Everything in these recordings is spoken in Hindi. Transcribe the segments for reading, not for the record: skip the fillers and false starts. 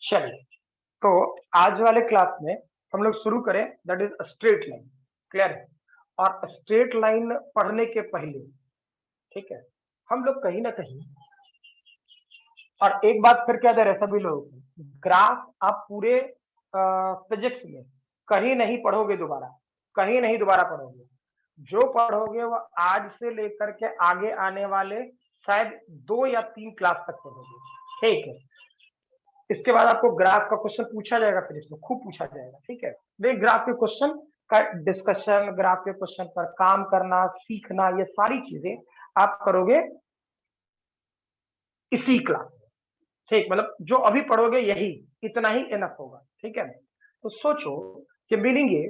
चलिए, तो आज वाले क्लास में हम लोग शुरू करें, that is straight line. Clear है? और स्ट्रेट लाइन पढ़ने के पहले, ठीक है, हम लोग कहीं ना कहीं, और एक बात फिर कह दे रहे सभी लोग, ग्राफ आप पूरे फिजिक्स में कहीं नहीं पढ़ोगे दोबारा, कहीं नहीं दोबारा पढ़ोगे। जो पढ़ोगे वो आज से लेकर के आगे आने वाले शायद 2 या 3 क्लास तक पढ़ोगे, ठीक है। इसके बाद आपको ग्राफ का क्वेश्चन पूछा जाएगा, फिर इसमें खूब पूछा जाएगा, ठीक है। वे ग्राफ के क्वेश्चन का डिस्कशन, ग्राफ के क्वेश्चन पर काम करना, सीखना, ये सारी चीजें आप करोगे इसी क्लास में, ठीक। मतलब जो अभी पढ़ोगे यही इतना ही इनफ होगा, ठीक है। तो सोचो कि मीनिंग ये,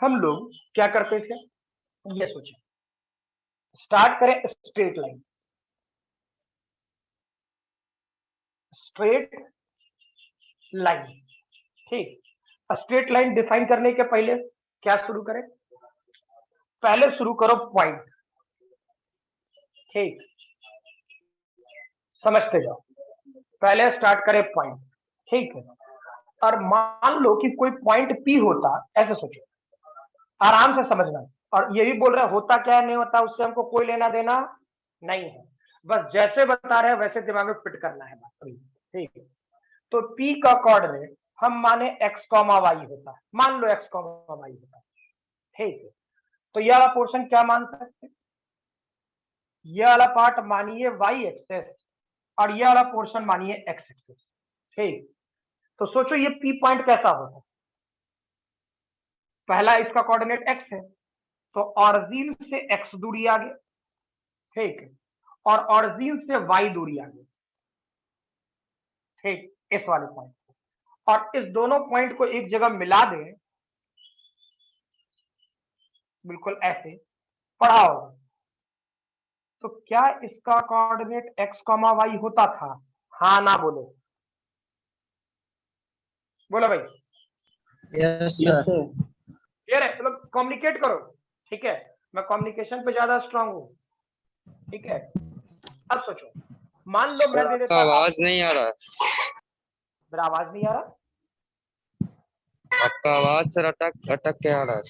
हम लोग क्या करते थे, ये सोचे। स्टार्ट करें स्ट्रेट लाइन, स्ट्रेट लाइन, ठीक। स्ट्रेट लाइन डिफाइन करने के पहले क्या शुरू करें, पहले शुरू करो पॉइंट, ठीक। समझते जाओ, पहले स्टार्ट करें पॉइंट, ठीक है। और मान लो कि कोई पॉइंट पी होता, ऐसे सोचो, आराम से समझना। और ये भी बोल रहे होता क्या है नहीं होता उससे हमको कोई लेना देना नहीं है, बस जैसे बता रहे हैं वैसे दिमाग में फिट करना है बात, ठीक है। तो पी का कोऑर्डिनेट हम माने एक्स कॉमा वाई होता है, मान लो एक्स कॉमा वाई होता है, ठीक है। तो यह वाला पोर्शन क्या मान सकते हैं, यह वाला पार्ट मानिए वाई एक्सेस और यह वाला पोर्शन मानिए एक्स एक्सेस, ठीक। तो सोचो ये पी पॉइंट कैसा होता है, पहला इसका कोऑर्डिनेट एक्स है, तो ऑरिजिन से एक्स दूरी आगे, ठीक है, और ऑरिजिन से वाई दूरी आगे, ठीक, इस वाले पॉइंट, और इस दोनों पॉइंट को एक जगह मिला दें, बिल्कुल ऐसे पढ़ा होगा। तो क्या इसका कोऑर्डिनेट एक्स कॉमा वाई होता था, हाँ ना बोलो, बोलो भाई। Yes sir. क्लियर है? मतलब कम्युनिकेट करो, ठीक है। मैं कम्युनिकेशन पे ज्यादा स्ट्रांग हूँ, ठीक है। अब सोचो, मान लो मैं दे देता, आवाज नहीं आ रहा, मेरा आवाज नहीं आ रहा, आपका आवाज सर अटक अटक के आ रहा है।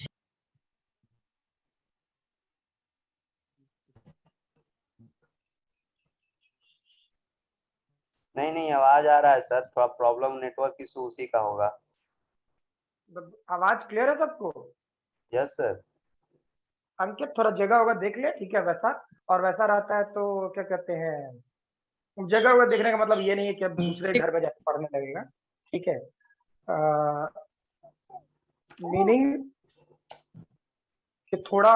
नहीं नहीं, आवाज आ रहा है सर, थोड़ा प्रॉब्लम नेटवर्क इशू उसी का होगा। आवाज क्लियर है सबको? Yes sir. अंकित थोड़ा जगह होगा देख ले, ठीक है वैसा, और वैसा रहता है तो क्या कहते हैं, जगह होगा देखने का मतलब ये नहीं है कि अब दूसरे घर में जाकर पढ़ने लगेगा, ठीक है। मीनिंग कि थोड़ा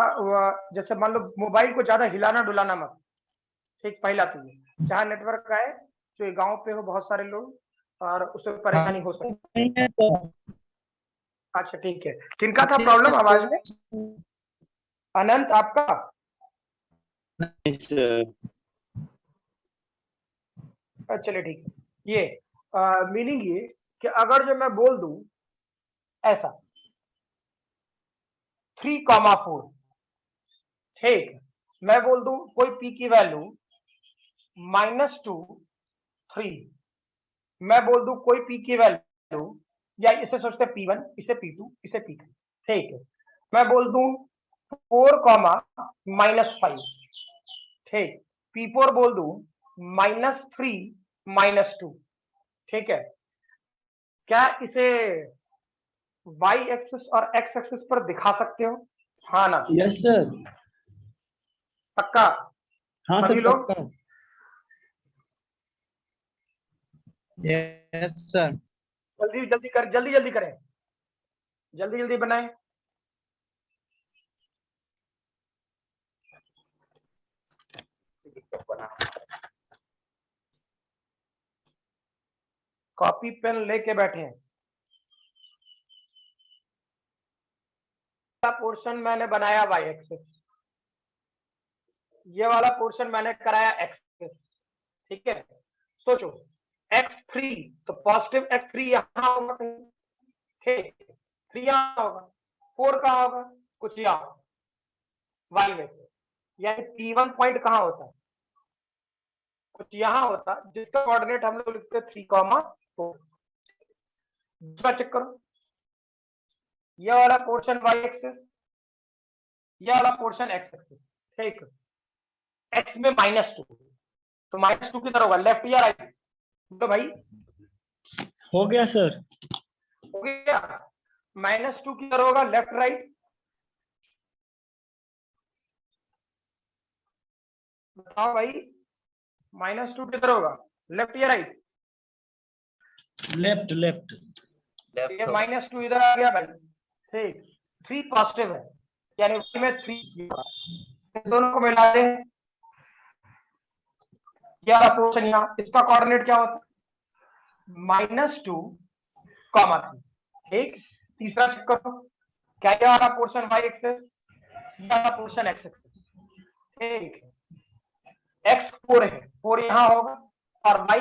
जैसे मान लो मोबाइल को ज्यादा हिलाना डुलाना मत, ठीक। पहला तो ये जहाँ नेटवर्क आए, जो गांव पे हो बहुत सारे लोग और उससे परेशानी हो सकती है। अच्छा ठीक है, किनका था प्रॉब्लम आवाज में? अनंत आपका? चलिए ठीक है। ये मीनिंग ये कि अगर जो मैं बोल दूं ऐसा 3,4, ठीक, मैं बोल दूं कोई पी की वैल्यू -2 3, मैं बोल दूं कोई पी की वैल्यू, या इसे सोचते P1, इसे P2, इसे P3, ठीक है। मैं बोल दूं 4,-5, ठीक, P4 बोल दूं -3 -2, ठीक है। क्या इसे y एक्सिस और x एक्सिस पर दिखा सकते हो, हाँ ना? Yes sir. पक्का? हाँ सभी सर लोग पक्का। Yes sir. जल्दी जल्दी कर, जल्दी जल्दी करें, जल्दी जल्दी बनाएं। कॉपी पेन लेके बैठे हैं। पोर्शन मैंने बनाया y एक्सिस, ये वाला पोर्शन मैंने कराया x एक्सिस, ठीक है। सोचो x3, तो पॉजिटिव x3 यहां होगा कहीं, ठीक, 3 यहां होगा, 4 कहां होगा, कुछ यहाँ y में से, यानी P1 पॉइंट कहां होता है, कुछ यहाँ होता जिसका कोऑर्डिनेट हम लोग लिखते 3,4। दूसरा चेक करो, ये वाला पोर्शन y एक्सिस, ये वाला पोर्शन x एक्सिस, ठीक। x में -2, तो -2 किधर होगा, लेफ्ट या राइट? तो भाई हो गया सर। हो गया। -2 किधर होगा, लेफ्ट राइट? बताओ भाई, -2 किधर होगा, लेफ्ट या राइट? Left left. ये -2 इधर आ गया भाई, ठीक। 3 पॉजिटिव है, यानी में 3 दोनों को मिला दे, क्या पोर्शन यहाँ, इसका कोऑर्डिनेट क्या होता है, -2, 3, ठीक। तीसरा चेक करो, क्या ये वाला पोर्शन y एक्सिस, ये वाला पोर्शन x एक्सिस, ठीक है। x 4 है, 4 यहाँ होगा और y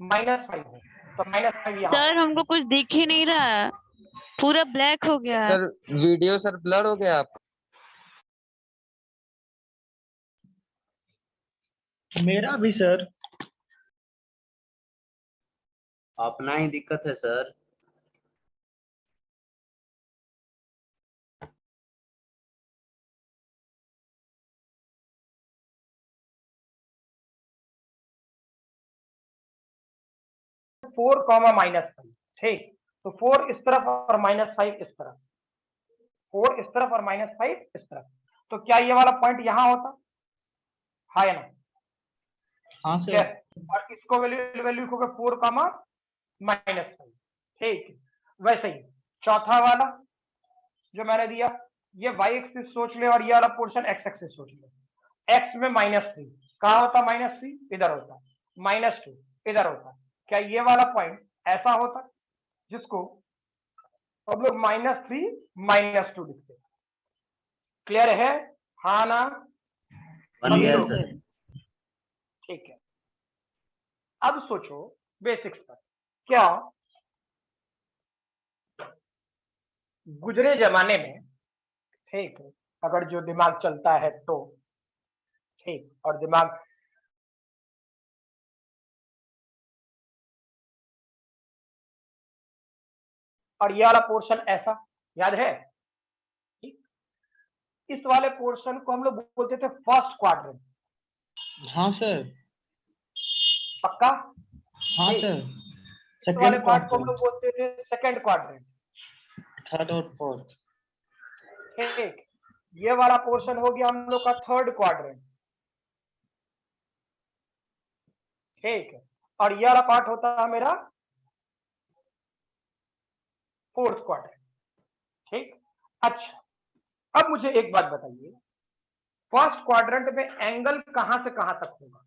-5 है, तो -5 यहाँ। सर हमको कुछ दिख ही नहीं रहा, पूरा ब्लैक हो गया। सर वीडियो सर ब्लर हो गया आप। मेरा भी सर। अपना ही दिक्कत है सर। फोर -5, ठीक। तो 4 इस तरफ और -5 इस तरफ, 4 इस तरफ और -5 इस तरफ, तो क्या ये वाला पॉइंट यहाँ होता, हाँ या ना? हाँ क्या? सर। और इसको वैल्यू लिखोगे 4, -5, ठीक। वैसे ही चौथा वाला जो मैंने दिया, ये y एक्सिस सोच ले और ये वाला पोर्शन x एक्सिस सोच ले। x में -3 कहाँ होता, -3 इधर होता, -2 इधर होता। क्या ये वाला पॉइंट ऐसा होता जिसको हम लोग -3 -2 लिखते? क्लियर है, हाँ ना? बन गया सर। ठीक है। अब सोचो बेसिक्स पर, क्या गुजरे जमाने में, ठीक, अगर जो दिमाग चलता है तो, ठीक, और दिमाग और ये वाला पोर्शन ऐसा, याद है? ठीक, इस वाले पोर्शन को हम लोग बोलते थे फर्स्ट क्वाड्रेंट। हाँ सर। पक्का? हाँ ठीक। सर। इस वाले सेकंड पार्ट को हम लोग क्वाड्रेंट, बोलते थे सेकंड क्वाड्रेंट, थर्ड और फोर्थ। ठीक। ये वाला पोर्शन हो गया हम लोग का थर्ड क्वाड्रेंट, ठीक है। और ये वाला पार्ट होता है मेरा फोर्थ क्वाड्रेंट, ठीक। अच्छा, अब मुझे एक बात बताइए, फर्स्ट क्वाड्रेंट में एंगल कहां से कहां तक होगा?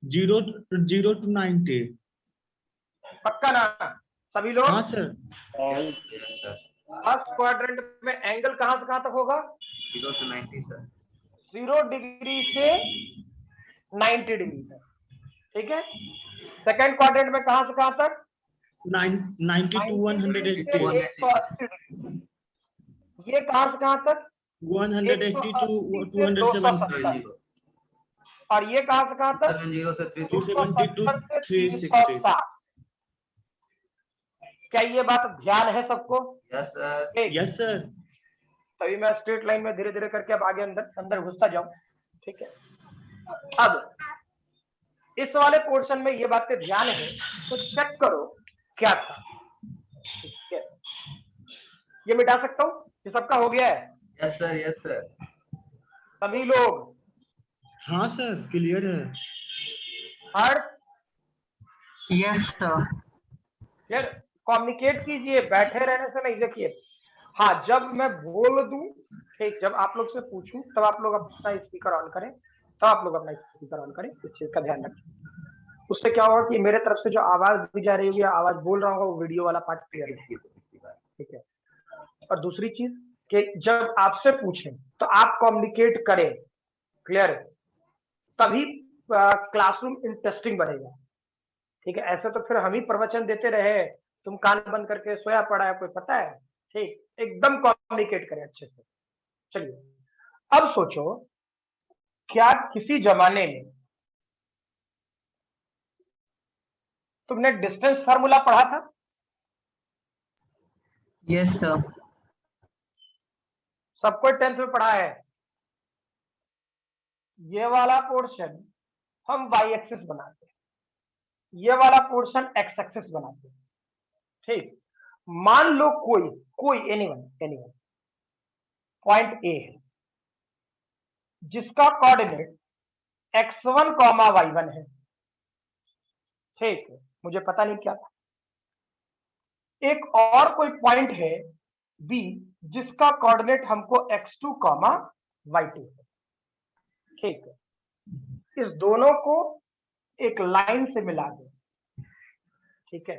0 to 90। पक्का ना सभी लोग? हाँ सर। फर्स्ट क्वाड्रेंट में एंगल कहां से कहां तक होगा? 0 से 90 सर। 0 डिग्री से 90 डिग्री तक, ठीक है। सेकंड क्वाड्रेंट में कहां से कहां तक? 90 to 180। 180 डिग्री। ये कहां से कहां तक? 180 to 270। और ये कहां से कहां तक? 0 से 360। 270 to 360। 360। क्या ये बात ध्यान है सबको? Yes sir. Yes sir. तभी मैं स्ट्रेट लाइन में धीरे धीरे करके अब आगे अंदर अंदर घुसता जाऊं, ठीक है। अब इस वाले पोर्शन में ये बातें ध्यान है तो चेक करो क्या था, ठीक है। ये मिटा सकता हूं, ये सबका हो गया है? Yes sir, yes sir. सभी लोग? हाँ सर, क्लियर है। हर यस सर। यार कम्युनिकेट कीजिए, बैठे रहने से नहीं। देखिए, हाँ, जब मैं बोल दूं, ठीक, जब आप लोग से पूछूं तब आप लोग अपना स्पीकर ऑन करें, तब आप लोग अपना स्पीकर ऑन करें, इस चीज का ध्यान रखें। उससे क्या होगा कि मेरे तरफ से जो आवाज दी जा रही होगी, आवाज बोल रहा होगा, वो वीडियो वाला पार्ट क्लियर है, ठीक है। और दूसरी चीज कि जब आपसे पूछें तो आप कम्युनिकेट करें, क्लियर है, तभी क्लासरूम इंटरेस्टिंग बनेगा, ठीक है। ऐसे तो फिर हम ही प्रवचन देते रहे, तुम कान बंद करके सोया पड़ा है, कोई पता है? ठीक, एकदम कम्युनिकेट करें अच्छे से। चलिए अब सोचो, क्या किसी जमाने में तुमने डिस्टेंस फार्मूला पढ़ा था? Yes, sir. सबको 10th में पढ़ा है। ये वाला पोर्शन हम वाई एक्सिस बनाते हैं, ये वाला पोर्शन एक्स एक्सिस बनाते हैं। ठीक, मान लो कोई एनीवन पॉइंट ए है जिसका कोऑर्डिनेट x1, y1 है। ठीक, मुझे पता नहीं क्या था। एक और कोई पॉइंट है बी जिसका कोऑर्डिनेट हमको x2, y2 है। ठीक है, इस दोनों को एक लाइन से मिला दे। ठीक है,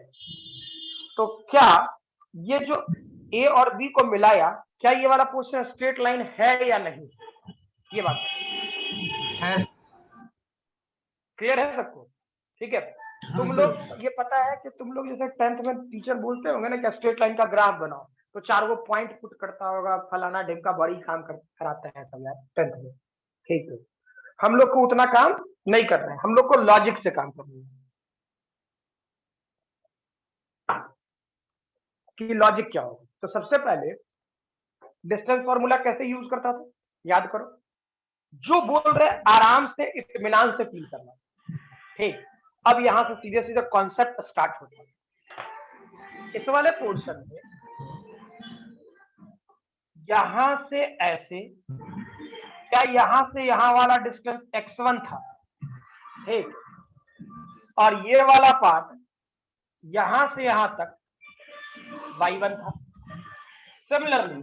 तो क्या ये जो ए और बी को मिलाया, क्या ये वाला पोर्शन स्ट्रेट लाइन है या नहीं? ये बात Yes. क्लियर है सबको? ठीक है, तुम लोग ये पता है कि तुम लोग जैसे 10th में टीचर बोलते होंगे ना कि स्ट्रेट लाइन का ग्राफ बनाओ, तो 4 वो पॉइंट पुट करता होगा, फलाना ढिमका बड़ी काम कराता है सब यार 10th में। ठीक है, हम लोग को उतना काम नहीं करना है, हम लोग को लॉजिक से काम करना है कि लॉजिक क्या होगा। तो सबसे पहले डिस्टेंस फॉर्मूला कैसे यूज करता था, याद करो। जो बोल रहे आराम से इत्मीनान से फील करना। ठीक, अब यहां से सीधे सीधे कॉन्सेप्ट स्टार्ट होता है। इस वाले पोर्शन में यहां से ऐसे, क्या यहां से यहां वाला डिस्टेंस x1 था? ठीक, और ये वाला पार्ट यहां से यहां तक y1 था। सिमिलरली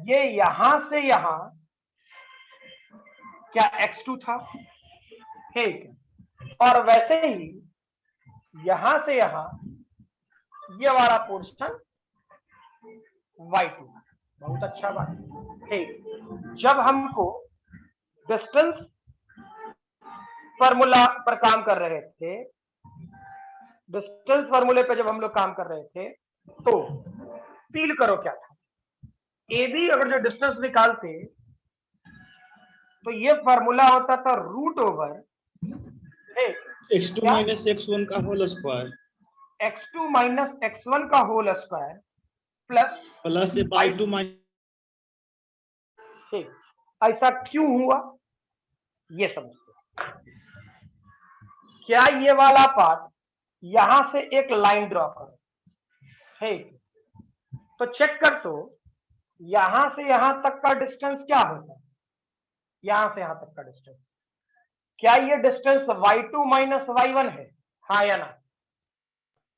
ये यहां से यहां क्या x2 था? ठीक, और वैसे ही यहां से यहां ये वाला पोर्शन y2। बहुत अच्छा बात। ठीक, जब हमको डिस्टेंस फार्मूला पर काम कर रहे थे, डिस्टेंस फार्मूले पे जब हम लोग काम कर रहे थे, तो फील करो क्या था। ए बी अगर जो डिस्टेंस निकालते तो ये फार्मूला होता था root over x2 minus x1 का whole square x2 minus x1 का whole square plus y2 minus. ठीक, ऐसा क्यों हुआ ये समझते। क्या ये वाला पार्ट यहां से एक लाइन ड्रॉ करो। ठीक, तो चेक कर, तो यहां से यहां तक का डिस्टेंस क्या होता है? यहां से यहां तक का डिस्टेंस, क्या ये डिस्टेंस y2 माइनस y1 है? हाँ या ना?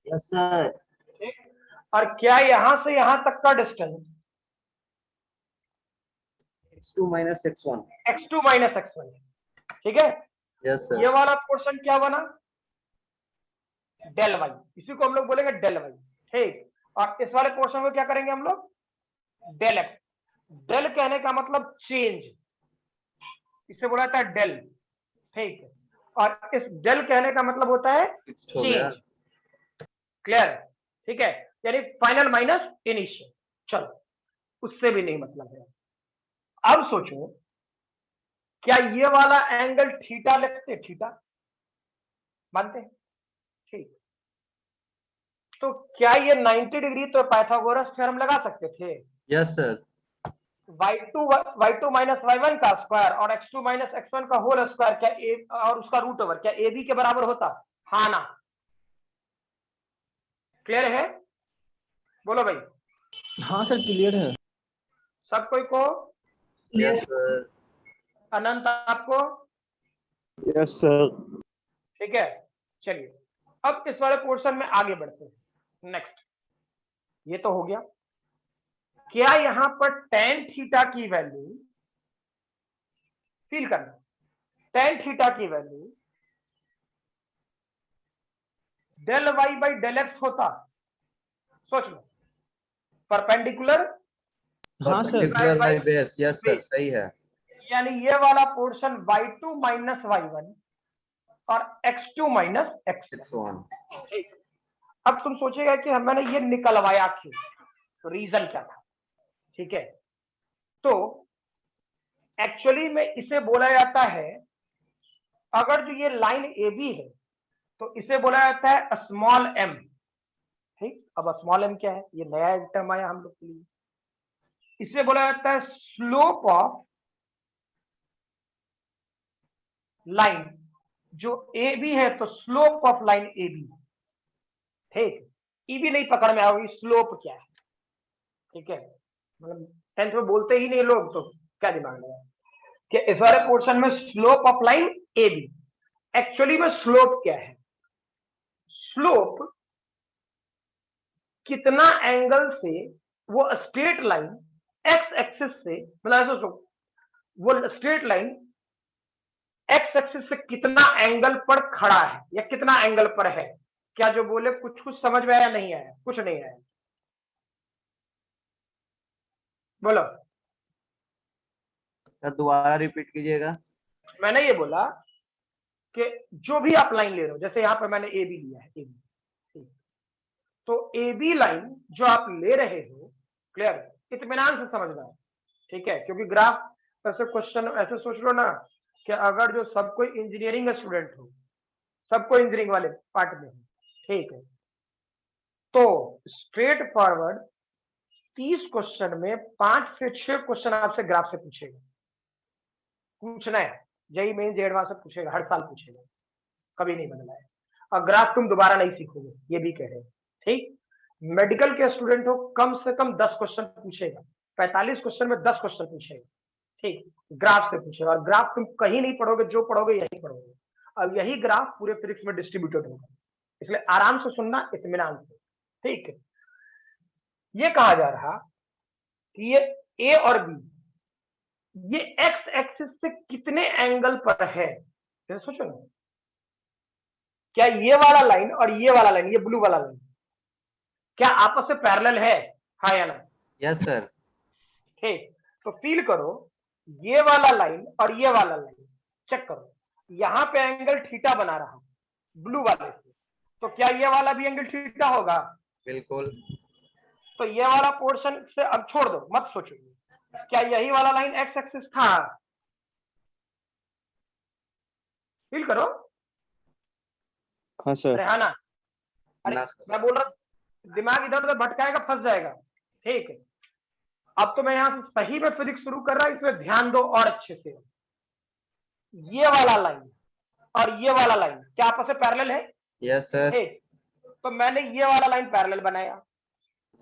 Yes sir. ठीक, और क्या यहां से यहां तक का distance x2 minus x1। x2 minus x1 है। ठीक है, यस सर। ये वाला पोर्शन क्या बना? डेल वाई, इसी को हम लोग बोलेंगे डेल वाई। ठीक, और इस वाले पोर्शन को क्या करेंगे हम लोग? Del x. डेल कहने का मतलब चेंज, इसे बोला जाता है डेल। ठीक है, और इस डेल कहने का मतलब होता है चेंज। क्लियर? ठीक है, यानी फाइनल माइनस इनिशियल। चलो, उससे भी नहीं मतलब है। अब सोचो, क्या ये वाला एंगल थीटा लिखते? थीटा मानते हैं? ठीक, तो क्या ये 90 डिग्री तो पाइथागोरस थ्योरम लगा सकते थे? Yes sir. y2 minus y1 का स्क्वायर और x2 माइनस x1 का होल स्क्वायर, क्या ए और उसका रूट ओवर, क्या ए बी के बराबर होता? हाँ ना? क्लियर है? बोलो भाई। हाँ सर क्लियर है। सब कोई को? Yes sir. अनंत आपको? Yes sir. ठीक है, चलिए अब इस वाले पोर्शन में आगे बढ़ते हैं। नेक्स्ट, ये तो हो गया। क्या यहां पर tan थीटा की वैल्यू फील करना, tan थीटा की value del y by del x होता? सोच लो, परपेंडिकुलर हाँ sir. By base. Yes sir, सही है। यानी ये वाला पोर्शन y2 माइनस y1 और x2 माइनस x1। ठीक, अब तुम सोचेगा कि मैंने ये निकलवाया क्यों, तो रीजन क्या था? ठीक है, तो एक्चुअली में इसे बोला जाता है, अगर जो ये लाइन ए बी है तो इसे बोला जाता है स्मॉल m। ठीक, अब स्मॉल m क्या है, ये नया एक टर्म आया हम लोग के लिए। इसे बोला जाता है स्लोप ऑफ लाइन, जो ए बी है तो slope of line A B. ठीक, ई भी नहीं पकड़ में आओगी स्लोप क्या है। ठीक है, मतलब 10th में बोलते ही नहीं लोग, तो क्या दिमाग लगा कि इस वाले पोर्शन में slope of line A B. Actually में स्लोप क्या है, स्लोप कितना एंगल से वो स्ट्रेट लाइन एक्स एक्सिस से, मतलब सोचो वो स्ट्रेट लाइन एक्स एक्सिस से कितना एंगल पर खड़ा है या कितना एंगल पर है। क्या जो बोले कुछ कुछ समझ में आया, नहीं आया, कुछ नहीं आया, बोलो। सर दोबारा रिपीट कीजिएगा। मैंने ये बोला कि जो भी आप लाइन ले रहे हो, जैसे यहां पर मैंने ए बी लिया है, ए बी, तो ए बी लाइन जो आप ले रहे हो, क्लियर, इत्मीनान से समझना है। ठीक है, क्योंकि ग्राफ ऐसे क्वेश्चन ऐसे सोच लो ना कि अगर जो सब कोई इंजीनियरिंग स्टूडेंट हो, सबको इंजीनियरिंग वाले पार्ट में हो, ठीक है, तो स्ट्रेट फॉरवर्ड 30 क्वेश्चन में 5 से 6 क्वेश्चन आपसे ग्राफ से पूछेगा, पूछना है, जेई मेन जे एडवांस से पूछेगा, हर साल पूछेगा, कभी नहीं बदला है। और ग्राफ तुम दोबारा नहीं सीखोगे, ये भी कह रहे हैं। ठीक, मेडिकल के स्टूडेंट हो, कम से कम 10 क्वेश्चन पूछेगा, 45 क्वेश्चन में 10 क्वेश्चन पूछेगा। ठीक, ग्राफ से पूछेगा, और ग्राफ तुम कहीं नहीं पढ़ोगे, जो पढ़ोगे यही पढ़ोगे। अब यही ग्राफ पूरे फिजिक्स में डिस्ट्रीब्यूटेड होगा, इसलिए आराम से सुनना, इत्मीनान से। ठीक है, ये कहा जा रहा कि ये ए और बी ये एक्स एक्सिस से कितने एंगल पर है। जैसे सोचो ना, क्या ये वाला लाइन और ये वाला लाइन, ये ब्लू वाला लाइन, क्या आपस में पैरेलल है, हाँ या ना? Yes sir. ठीक, तो फील करो, ये वाला लाइन और ये वाला लाइन चेक करो, यहां पे एंगल थीटा बना रहा ब्लू वाले से, तो क्या ये वाला भी एंगल थीटा होगा? बिल्कुल। तो ये वाला पोर्शन से अब छोड़ दो, मत सोचो, क्या यही वाला लाइन एक्स एक्सिस था? फील करो। हाँ सर। रेहाना, अरे ना सर। मैं बोल रहा, दिमाग इधर उधर भटकाएगा, फंस जाएगा। ठीक है, अब तो मैं यहां से सही में फिजिक्स शुरू कर रहा, इसमें ध्यान दो और अच्छे से। ये वाला लाइन और ये वाला लाइन क्या आपस में पैरेलल है? Yes sir. ठीक, तो मैंने ये वाला लाइन पैरेलल बनाया।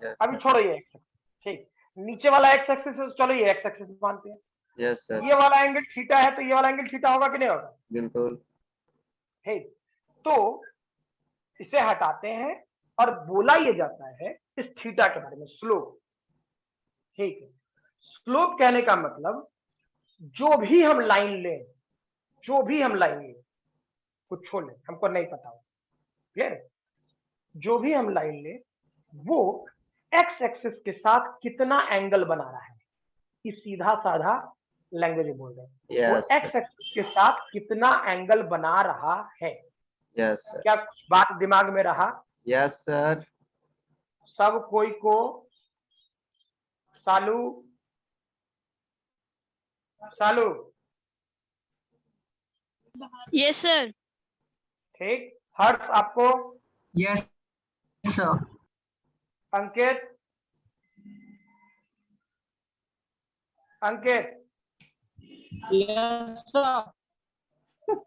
यस अभी छोड़ो ये एक्स, ठीक, नीचे वाला एक्स एक्सिस, चलो ये एक्स एक्सिस मानते हैं। Yes sir. ये वाला एंगल थीटा है, तो ये वाला एंगल थीटा होगा कि नहीं होगा? बिल्कुल। ठीक, तो इसे हटाते हैं और बोला ये जाता है इस थीटा के बारे में, स्लोप। ठीक है, स्लोप कहने का मतलब जो भी हम लाइन लें, जो भी हम लाइन लें, कुछ छोड़ लें, हमको नहीं पता हो, क्लियर, जो भी हम लाइन लें वो एक्स एक्सिस के साथ कितना एंगल बना रहा है, इस सीधा साधा लैंग्वेज बोल रहे हैं, वो एक्स एक्सिस के साथ कितना एंगल बना रहा है। Yes sir. क्या कुछ बात दिमाग में रहा? Yes sir. सब कोई को सालू, सालू, यस सर। ठीक, हर्ष आपको, Yes, sir. अंकित, अंकित, Yes, sir.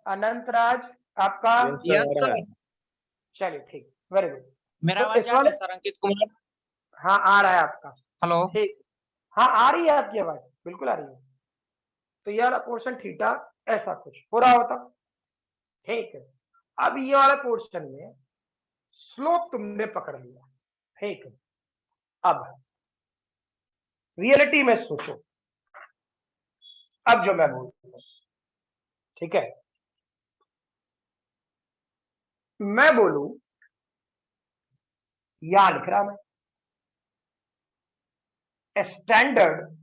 अनंत राज आपका, Yes, sir. चलिए ठीक, वेरी गुड। मेरा तो आवाज इस आ रहा वाले- है सर? अंकित कुमार। हाँ आ रहा है आपका, हेलो। ठीक, हाँ आ रही है आपकी आवाज, बिल्कुल आ रही है। तो ये वाला पोर्शन थीटा ऐसा कुछ हो रहा होता, ठीक है। अब ये वाला पोर्शन में स्लोप तुमने पकड़ लिया, ठीक है। अब रियलिटी में सोचो, अब जो मैं बोल रहा हूं, ठीक है, मैं बोलूं, यहां लिख रहा मैं standard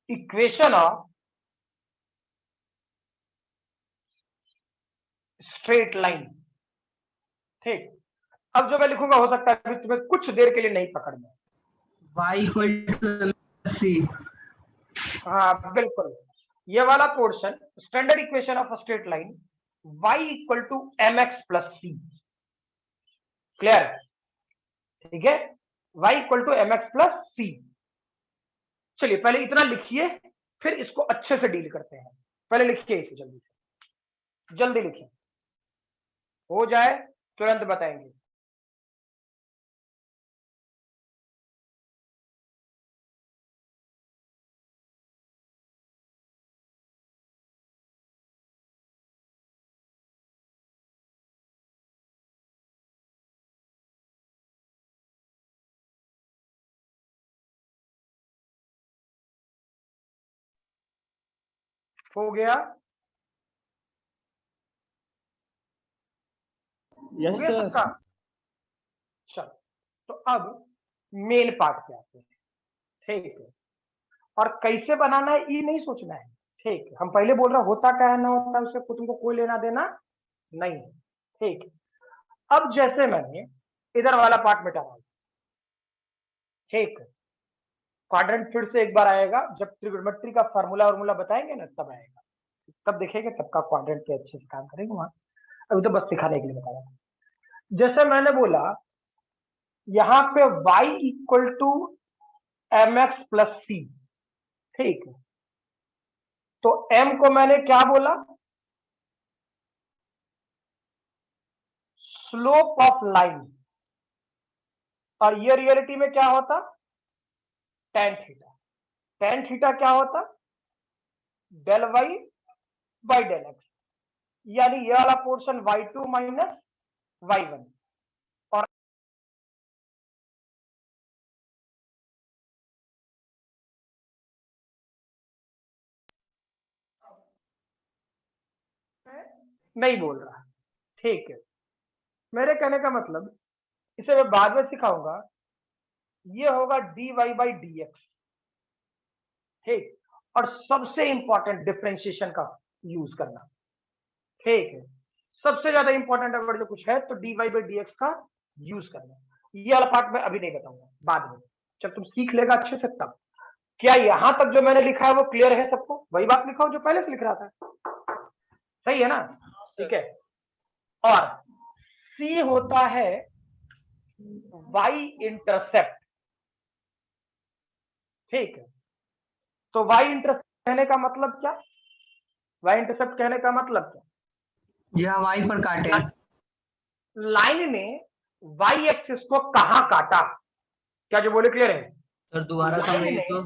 equation of straight line, ठीक। अब जो मैं लिखूंगा हो सकता है तुम्हें कुछ देर के लिए नहीं पकड़ना, Y equal to C. हाँ बिल्कुल, ये वाला portion standard equation of straight line y equal to m x plus c. Clear? ठीक है, y equal to m x plus c. चलिए पहले इतना लिखिए, फिर इसको अच्छे से डील करते हैं। पहले लिखिए इसे जल्दी से, जल्दी लिखिए, हो जाए तुरंत बताएंगे। हो गया? यस हो गया सर। सबका? चलो, तो अब मेन पार्ट पे आते हैं। ठीक है, और कैसे बनाना है ये नहीं सोचना है। ठीक है, हम पहले बोल रहे होता क्या है ना होता है उससे तुमको कोई लेना देना नहीं। ठीक है, अब जैसे मैंने इधर वाला पार्ट मिटाया, ठीक है, क्वाड्रेंट फिर से एक बार आएगा जब ट्रिग्नोमेट्री का फार्मूला बताएंगे ना, तब आएगा, तब देखेंगे, तब का क्वाड्रेंट के अच्छे से काम करेंगे वहां। अभी तो बस सिखाने के लिए बता रहा हूं। जैसे मैंने बोला यहां पे y equal to m x plus c. ठीक है, तो m को मैंने क्या बोला? स्लोप ऑफ लाइन, और ये रियलिटी में क्या होता? Tan theta. टेन थीटा क्या होता? Del y by del x, यानी ये वाला पोर्शन y2 माइनस y1। और नहीं बोल रहा। ठीक है, मेरे कहने का मतलब, इसे मैं बाद में सिखाऊंगा, ये होगा dy बाई dx। ठीक, और सबसे इंपॉर्टेंट डिफरेंशिएशन का यूज करना। ठीक है, सबसे ज्यादा इंपॉर्टेंट अगर जो कुछ है तो dy बाई dx का यूज करना। ये वाला पार्ट मैं अभी नहीं बताऊंगा, बाद में जब तुम सीख लेगा अच्छे से तब। क्या यहां तक जो मैंने लिखा है वो क्लियर है सबको? वही बात लिखा हो जो पहले से लिख रहा था, सही है ना? ठीक है, और C होता है y इंटरसेप्ट। ठीक है, तो y इंटरसेप्ट कहने का मतलब क्या? y इंटरसेप्ट कहने का मतलब क्या? यह y पर काटे। लाइन ने y एक्सिस को कहां काटा? क्या जो बोले क्लियर है? सर दोबारा समझाइए तो।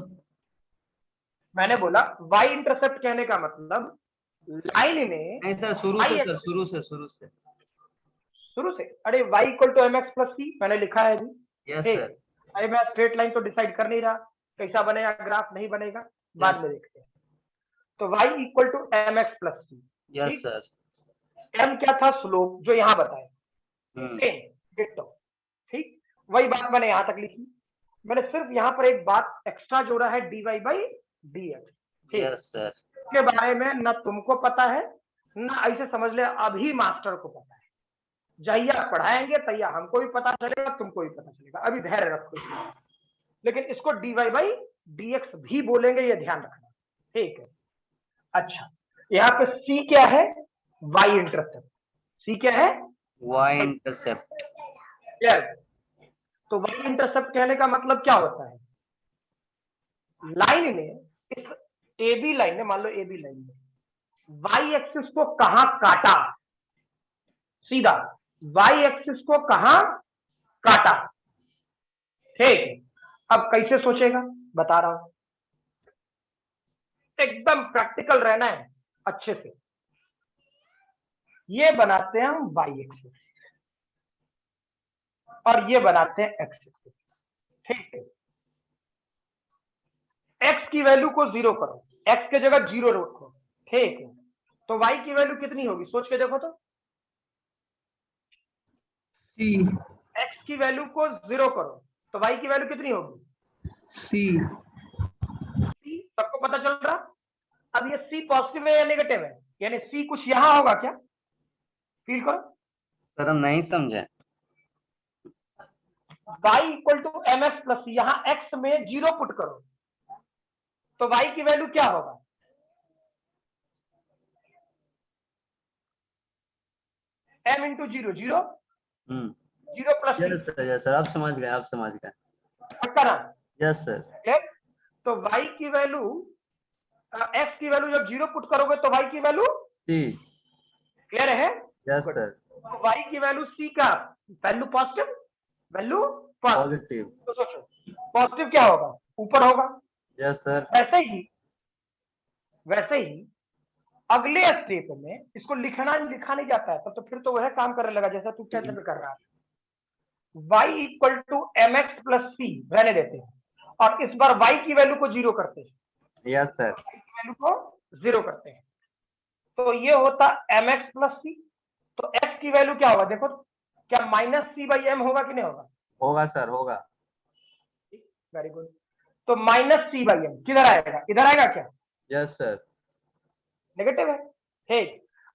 मैंने बोला y इंटरसेप्ट कहने का मतलब लाइन ने नहीं सर, शुरू से सर, शुरू से शुरू से। अरे y equal to m x plus c मैंने लिखा है अभी। यस ठीक, सर। अरे मैं स्ट्रेट लाइन तो डिसाइड कर नहीं रहा, कैसा बनेगा ग्राफ नहीं बनेगा, बाद में देखते हैं। तो y equal to m x plus c. Yes sir. m क्या था? स्लोप, जो यहां बताया। ठीक, वही बात मैंने यहां तक लिखी। मैंने सिर्फ यहां पर एक बात एक्स्ट्रा जोड़ा है, dy by dx। Yes sir. के बारे में न तुमको पता है न ऐसे समझ ले अभी मास्टर को पता है। जहिया पढ़ाएंगे तैया हमको भी पता चलेगा, तुमको भी पता चलेगा। अभी धैर्य रखो, लेकिन इसको dy बाई dx भी बोलेंगे, ये ध्यान रखना। ठीक है, अच्छा, यहाँ पे C क्या है? y intercept. C क्या है? y intercept. यस, तो y इंटरसेप्ट कहने का मतलब क्या होता है? लाइन ने, इस AB लाइन ने, मान लो AB लाइन ने y एक्सिस को कहां काटा? सीधा y एक्सिस को कहां काटा? ठीक, अब कैसे सोचेगा बता रहा हूं, एकदम प्रैक्टिकल रहना है अच्छे से। ये बनाते हैं हम y एक्सिस और ये बनाते हैं x एक्सिस। ठीक है, x की वैल्यू को 0 करो, x के जगह 0 रखो। ठीक है, तो y की वैल्यू कितनी होगी? सोच के देखो तो। C x की वैल्यू को 0 करो तो y की वैल्यू कितनी होगी? C C सबको पता चल रहा? अब ये C पॉजिटिव है या नेगेटिव है? यानी C कुछ यहां होगा क्या? फील करो। सर हम नहीं समझे। y equal to m x plus, यहाँ x में 0 पुट करो तो y की वैल्यू क्या होगा? m इंटू 0 0 हम्म 0 प्लस यस सर, अब समझ गए। पक्का ना? Yes sir. क्लियर? तो y की वैल्यू x की वैल्यू जब 0 पुट करोगे तो y की वैल्यू सी। क्लियर है? Yes Good. सर। तो y की वैल्यू c का value positive, value positive. Positive. तो सोचो पॉजिटिव क्या होगा? ऊपर होगा। Yes sir. वैसे ही अगले स्टेप में इसको लिखा नहीं जाता है, तब तो फिर तो वह काम करने लगा जैसा तू कैसे भी कर रहा है। y equal to m x plus c रहने देते हैं और इस बार y की वैल्यू को 0 करते हैं। Yes sir. y की वैल्यू को 0 करते हैं तो ये होता एम एक्स प्लस सी। तो x की वैल्यू क्या होगा? देखो क्या माइनस सी बाई एम होगा कि नहीं होगा? होगा सर, होगा। Very good. तो माइनस सी बाई एम किधर आएगा? इधर आएगा क्या? Yes sir. नेगेटिव है। ठीक,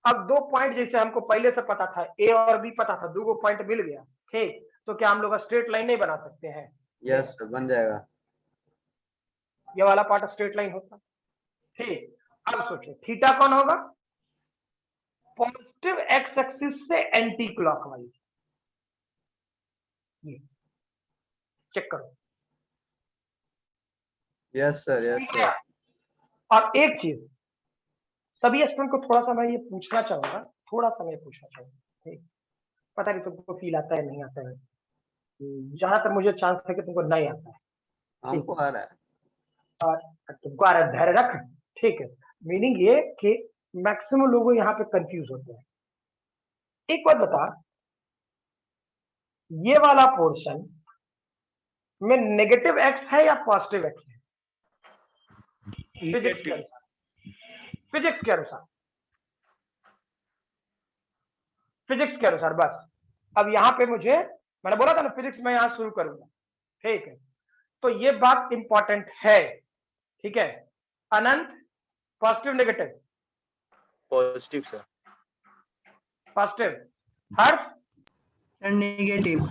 अब 2 पॉइंट जैसे हमको पहले से पता था, ए और बी पता था, 2 पॉइंट मिल गया। ठीक, तो क्या हम लोग स्ट्रेट लाइन नहीं बना सकते हैं? यस सर, बन जाएगा। ये वाला पार्ट स्ट्रेट लाइन होता। ठीक, अब सोचो थीटा कौन होगा? पॉजिटिव एक्स एक्सिस से एंटी क्लॉकवाइज। चेक करो। Yes sir, yes sir. और एक चीज सभी स्टूडेंट को थोड़ा सा मैं ये पूछना चाहूंगा, ठीक, पता नहीं तुमको फील आता है नहीं आता है, जहां तक मुझे चांस है कि तुमको नहीं आता है, हमको आ रहा है। और तुमको आ रहा है, धैर्य रख। ठीक है, मीनिंग ये कि मैक्सिमम लोग यहाँ पे कंफ्यूज होते हैं। एक बात बता, ये वाला पोर्शन में नेगेटिव एक्स है या पॉजिटिव एक्स है? फिजिक्स के अनुसार, फिजिक्स के अनुसार बस। अब यहाँ पे मैंने बोला था ना फिजिक्स में यहाँ शुरू करूंगा। ठीक है, तो ये बात इंपॉर्टेंट है। ठीक है, Anant positive negative? Positive sir. Positive. Harsh? Sir negative.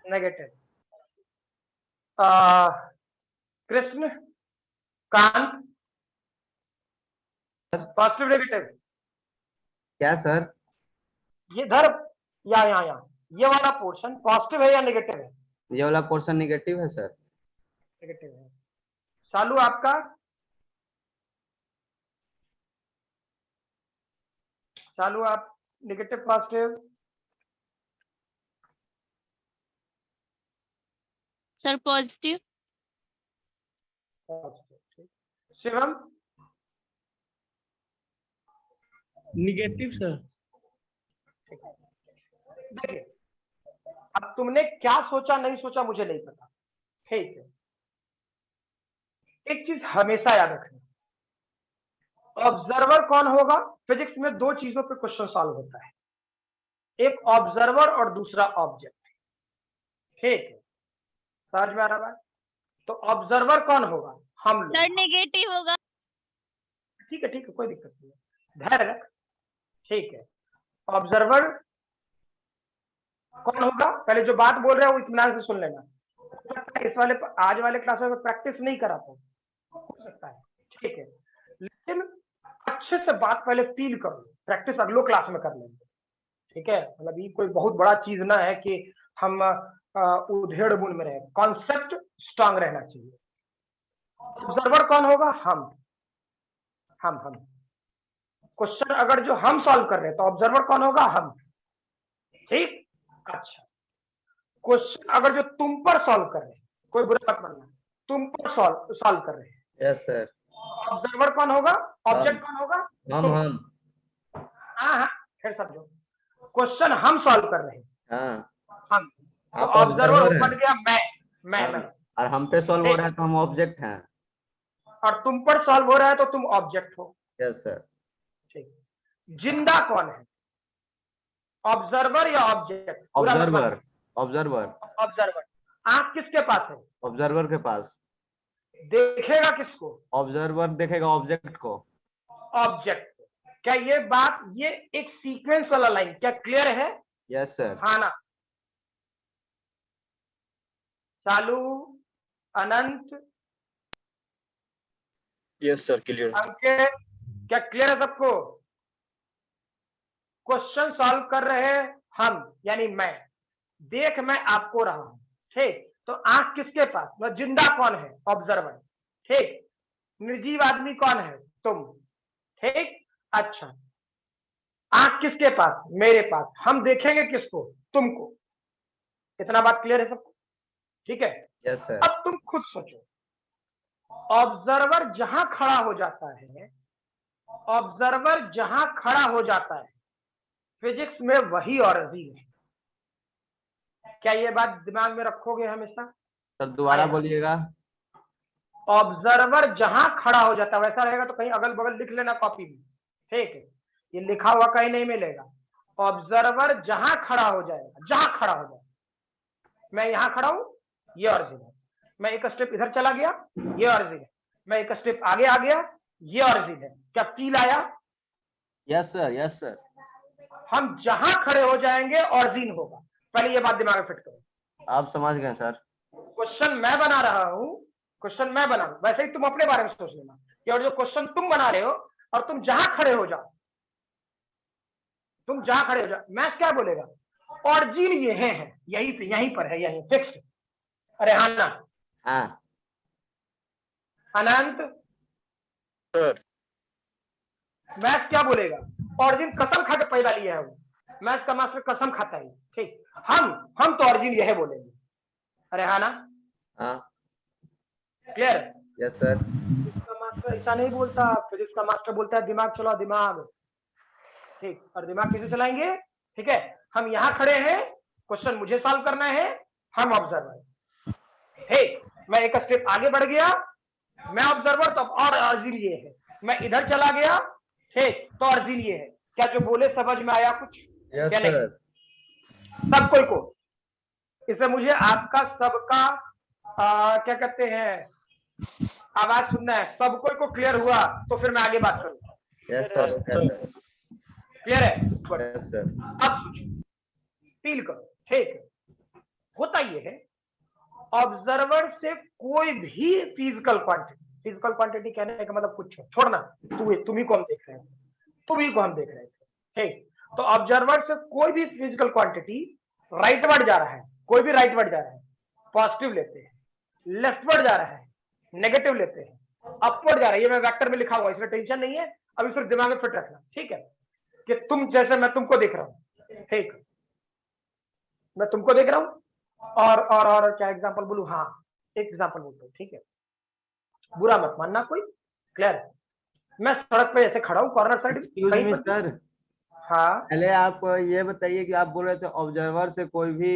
Negative. Krishna? Kant? Positive negative? क्या सर? ये धर यहाँ ये वाला पोर्शन पॉजिटिव है या नेगेटिव है? ये वाला पोर्शन नेगेटिव है सर। नेगेटिव है। शालू आपका? शालू आप negative positive? Sir positive. Shivam? Negative sir. देखिए, अब तुमने क्या सोचा नहीं सोचा मुझे नहीं पता। ठीक है, एक चीज हमेशा याद रखना, ऑब्जर्वर कौन होगा? फिजिक्स में 2 चीजों पे क्वेश्चन सॉल्व होता है, एक ऑब्जर्वर और दूसरा ऑब्जेक्ट। ठीक है, समझ में आ रहा है? तो ऑब्जर्वर कौन होगा? हम लोग। सर नेगेटिव होगा। ठीक है, कोई दिक्कत नहीं है, धैर्य रख। ठीक है, ऑब्जर्वर कौन होगा? पहले जो बात बोल रहे हो वो इत्मीनान से सुन लेना। इस वाले आज वाले क्लास में प्रैक्टिस नहीं करा तो हो सकता है। ठीक है, लेकिन अच्छे से बात पहले फील करो, प्रैक्टिस अगलो क्लास में कर लेंगे। ठीक है, मतलब ये कोई बहुत बड़ा चीज ना है कि हम उधेड़ बुन में रहे, कॉन्सेप्ट स्ट्रांग रहना चाहिए। ऑब्जर्वर कौन होगा? हम क्वेश्चन अगर जो हम सॉल्व कर रहे हैं तो ऑब्जर्वर कौन होगा? हम। ठीक, अच्छा, क्वेश्चन अगर जो तुम पर सॉल्व कर रहे हैं, कोई बुरा मत मानना, तुम पर सॉल्व कर रहे हैं, यस सर। ऑब्जर्वर कौन होगा? ऑब्जेक्ट कौन होगा? हम। हाँ, फिर समझो, क्वेश्चन हम सॉल्व कर रहे हैं, हम, तो आप ऑब्जर्वर observer बन गया मैं। और हम पे सॉल्व हो रहा है तो हम ऑब्जेक्ट हैं। और तुम पर सॉल्व हो रहा है तो तुम ऑब्जेक्ट हो। Yes sir. ठीक, जिंदा कौन है? ऑब्जर्वर या ऑब्जेक्ट? ऑब्जर्वर। आंख किसके पास है? ऑब्जर्वर के पास। देखेगा किसको? ऑब्जर्वर देखेगा ऑब्जेक्ट को। ऑब्जेक्ट। क्या ये एक सीक्वेंस वाला लाइन क्या क्लियर है? Yes sir. हाँ ना? चालू, अनंत, यस सर, क्लियर। अंकित, क्या क्लियर है सबको? क्वेश्चन सॉल्व कर रहे हम यानी मैं, देख मैं आपको रहा हूं, ठीक। तो आंख किसके पास, मतलब जिंदा कौन है, ऑब्जर्वर, ठीक। निर्जीव आदमी कौन है, तुम, ठीक। अच्छा, आंख किसके पास, मेरे पास, हम देखेंगे किसको, तुमको। इतना बात क्लियर है सबको, ठीक है। Yes sir. अब तुम खुद सोचो, ऑब्जर्वर जहां खड़ा हो जाता है, ऑब्जर्वर जहां खड़ा हो जाता है फिजिक्स में वही ऑरिजिन है। क्या ये बात दिमाग में रखोगे हमेशा? सर दोबारा बोलिएगा। ऑब्जर्वर जहां खड़ा हो जाता है, वैसा रहेगा तो कहीं अगल बगल लिख लेना कॉपी में, ठीक है। ये लिखा हुआ कहीं नहीं मिलेगा। ऑब्जर्वर जहां खड़ा हो जाएगा, जहां खड़ा हो जाएगा, मैं यहां खड़ा हूं, ये ऑरिजिन है। मैं एक स्टेप इधर चला गया, ये ऑरिजिन है। मैं एक स्टेप आगे आ गया, ये ऑरिजिन है। क्या फील आया? Yes sir, yes sir. हम जहां खड़े हो जाएंगे ऑरिजिन होगा। पहले ये बात दिमाग में फिट करो। आप समझ गए सर। क्वेश्चन मैं बना रहा हूं, क्वेश्चन मैं बना, वैसे ही तुम अपने बारे में सोच लेना कि और जो क्वेश्चन तुम बना रहे हो और तुम जहां खड़े हो जाओ, तुम जहां खड़े हो जाओ, मैथ क्या बोलेगा, ऑरिजिन ये है, यहीं पे, यहीं पर है, यहीं फिक्स्ड। अरे हाँ ना, हाँ अनंत सर। मैथ क्या बोलेगा, ऑरिजिन कसम खा के पैदा लिया है वो, मैथ का मास्टर कसम खाता है, ठीक। हम तो ऑरिजिन यह बोलेंगे। अरे हाँ ना, हाँ। क्लियर? Yes sir. फिजिक्स का मास्टर ऐसा नहीं बोलता, फिजिक्स का मास्टर बोलता है दिमाग चलाओ, दिमाग, ठीक। और दिमाग कैसे चलाएंगे, ठीक है। हम यहां खड़े हैं, क्वेश्चन मुझे सॉल्व करना है, हम ऑब्जर्वर, ठीक। मैं एक स्टेप आगे बढ़ गया, मैं ऑब्जर्वर, तो और ऑरिजिन ये है। मैं इधर चला गया, ठीक, तो ऑरिजिन ये है। क्या जो बोले समझ में आया कुछ? यस क्या नहीं? सर। सब कोई को, इसमें मुझे आपका सबका क्या कहते हैं, आवाज सुनना है। सब कोई को क्लियर हुआ तो फिर मैं आगे बात करूंगा। Yes sir, yes sir. Clear है? Yes sir. अब फील करो, ठीक है। होता ये है, ऑब्जर्वर से कोई भी फिजिकल क्वांटिटी कहने का मतलब कुछ है, छोड़ना, तुम ही को हम देख रहे हैं, तुम ही को हम देख रहे थे, ठीक। तो ऑब्जर्वर से कोई भी फिजिकल क्वांटिटी राइटवर्ड जा रहा है, कोई भी राइटवर्ड जा रहा है, पॉजिटिव लेते हैं, लेफ्टवर्ड जा रहा है, नेगेटिव लेते हैं, अपवर्ड जा रहा है, ये मैं वेक्टर में लिखा हुआ, इसमें टेंशन नहीं है, अभी सिर्फ दिमाग में फिट रखना, ठीक है। कि तुम जैसे मैं तुमको देख रहा हूं, ठीक, मैं तुमको देख रहा हूं, और क्या एग्जांपल बोलूं, हाँ एक एग्जांपल बोलता हूं, ठीक है, बुरा मत मानना कोई, क्लियर? मैं सड़क पे ऐसे खड़ा हूं, corner side, excuse me sir. हाँ पहले आप ये बताइए कि आप बोल रहे थे ऑब्जर्वर से कोई भी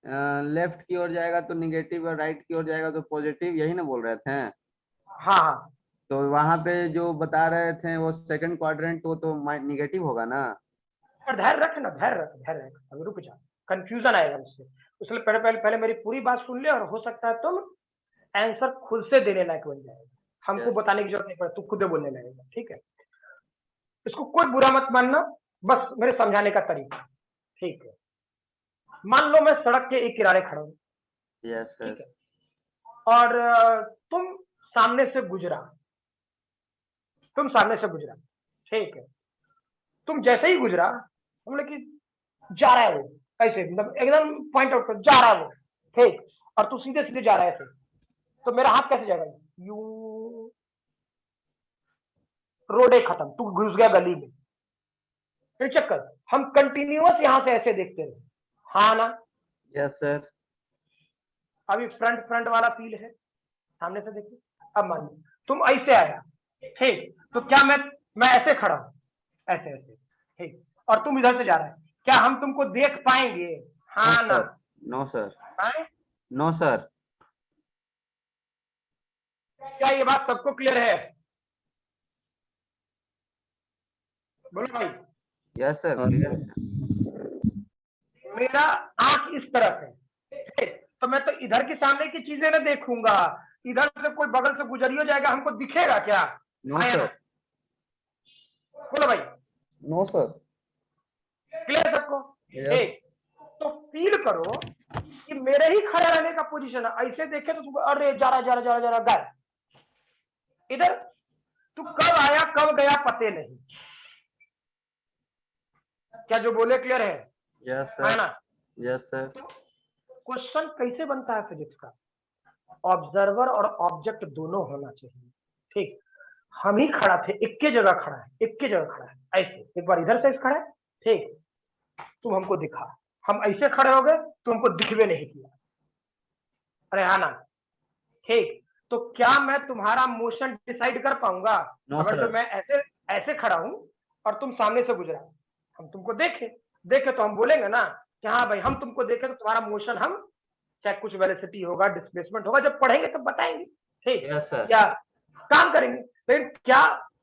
लेफ्ट की ओर जाएगा तो निगेटिव और राइट की ओर जाएगा तो पॉजिटिव, यही ना बोल रहे थे? हाँ हाँ, तो वहां पे जो बता रहे थे वो सेकंड क्वाड्रेंट, वो तो निगेटिव होगा ना? धैर्य रख ना, धैर्य रख, अभी रुक जा, कंफ्यूजन आएगा मुझसे, इसलिए पहले मेरी पूरी बात सुन ले, और हो सकता है तुम आंसर खुद से देने लायक बन जाएगा, हमको बताने की जरूरत नहीं पड़े, तू खुद बोलने लगेगा, ठीक है। इसको कोई बुरा मत मानना, बस मेरे समझाने का तरीका, ठीक है। मान लो मैं सड़क के एक किनारे खड़ा हूं, यस सर। ठीक है, और तुम सामने से गुजरा, ठीक है। तुम जैसे ही गुजरा, हम लोग कि जा रहा है वो, ऐसे मतलब एकदम पॉइंट आउट कर जा रहा है वो, ठीक, और तू सीधे सीधे जा रहा है ऐसे, तो मेरा हाथ कैसे जाएगा, यू, रोडे खत्म, तू घुस गया गली में, फिर चक्कर, हम कंटिन्यूअस यहां से ऐसे देखते रहे, हाँ ना? Yes sir. अभी फ्रंट वाला फील है, सामने से देखिए। अब मान लो तुम ऐसे आया, ठीक, तो क्या मैं ऐसे खड़ा हूं, ऐसे, ठीक, और तुम इधर से जा रहा है, क्या हम तुमको देख पाएंगे, हाँ ना? No sir. हाँ? No sir. क्या ये बात सबको क्लियर है? बोलो भाई। Yes sir. मेरा आंख इस तरफ है, ठीक, तो मैं तो इधर की सामने की चीजें ना देखूंगा, इधर से कोई बगल से गुजर हो जाएगा, हमको दिखेगा क्या? No sir. बोलो भाई। No sir. क्लियर सबको? Yes. ठीक, तो फील करो कि मेरे ही खड़े रहने का पोजीशन है, ऐसे देखे तो तुमको अरे जा रहा गायब, इधर तू कब आया कब गया पते नहीं, क्या जो बोले क्लियर है? यस है सर। ना? Yes sir. क्वेश्चन कैसे बनता है फिजिक्स का? ऑब्जर्वर और ऑब्जेक्ट दोनों होना चाहिए, ठीक। हम ही खड़ा थे, एक के जगह खड़ा है, एक के जगह खड़ा है, ऐसे एक बार इधर से खड़ा है, ठीक, तुम हमको दिखा, हम ऐसे खड़े हो गए, तुम हमको दिखवे नहीं किया, अरे हाँ ना, ठीक। तो क्या मैं तुम्हारा मोशन डिसाइड कर पाऊंगा? नो अगर जो सर। मैं ऐसे ऐसे खड़ा हूं और तुम सामने से गुजरा, हम तुमको देखे देखे तो हम बोलेंगे ना कि हाँ भाई हम तुमको देखे, तो तुम्हारा मोशन हम, चाहे कुछ वेलोसिटी होगा, डिस्प्लेसमेंट होगा, जब पढ़ेंगे तब बताएंगे, ठीक। Yes sir. क्या काम करेंगे, लेकिन क्या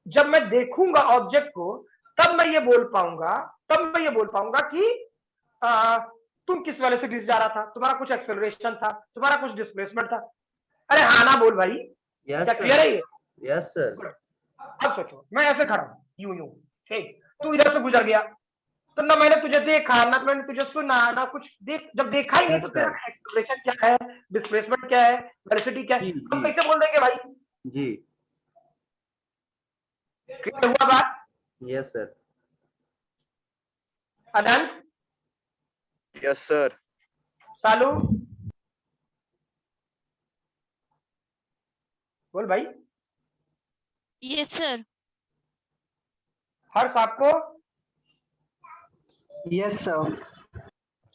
जब मैं देखूंगा ऑब्जेक्ट को तब मैं ये बोल पाऊंगा, कि तुम किस वेलोसिटी से जा रहा था, तुम्हारा कुछ एक्सेलरेशन था, तुम्हारा कुछ डिस्प्लेसमेंट था? अरे हाँ ना बोल भाई, यस क्या सर। क्लियर है ये? Yes sir. अब सोचो, मैं ऐसे खड़ा हूं, यूं, ठीक, तू इधर से गुजर गया, तो ना मैंने तुझे देखा, ना मैंने तुझे सुना, ना कुछ जब देखा ही नहीं, तो तेरा एक्सेलरेशन क्या है, डिस्प्लेसमेंट क्या है, वेलोसिटी क्या है, हम कैसे बोल देंगे भाई? जी। क्लियर हुआ बात? Yes sir. Anant, yes sir. Salu, बोल भाई। Yes sir. हर्ष आपको? Yes sir.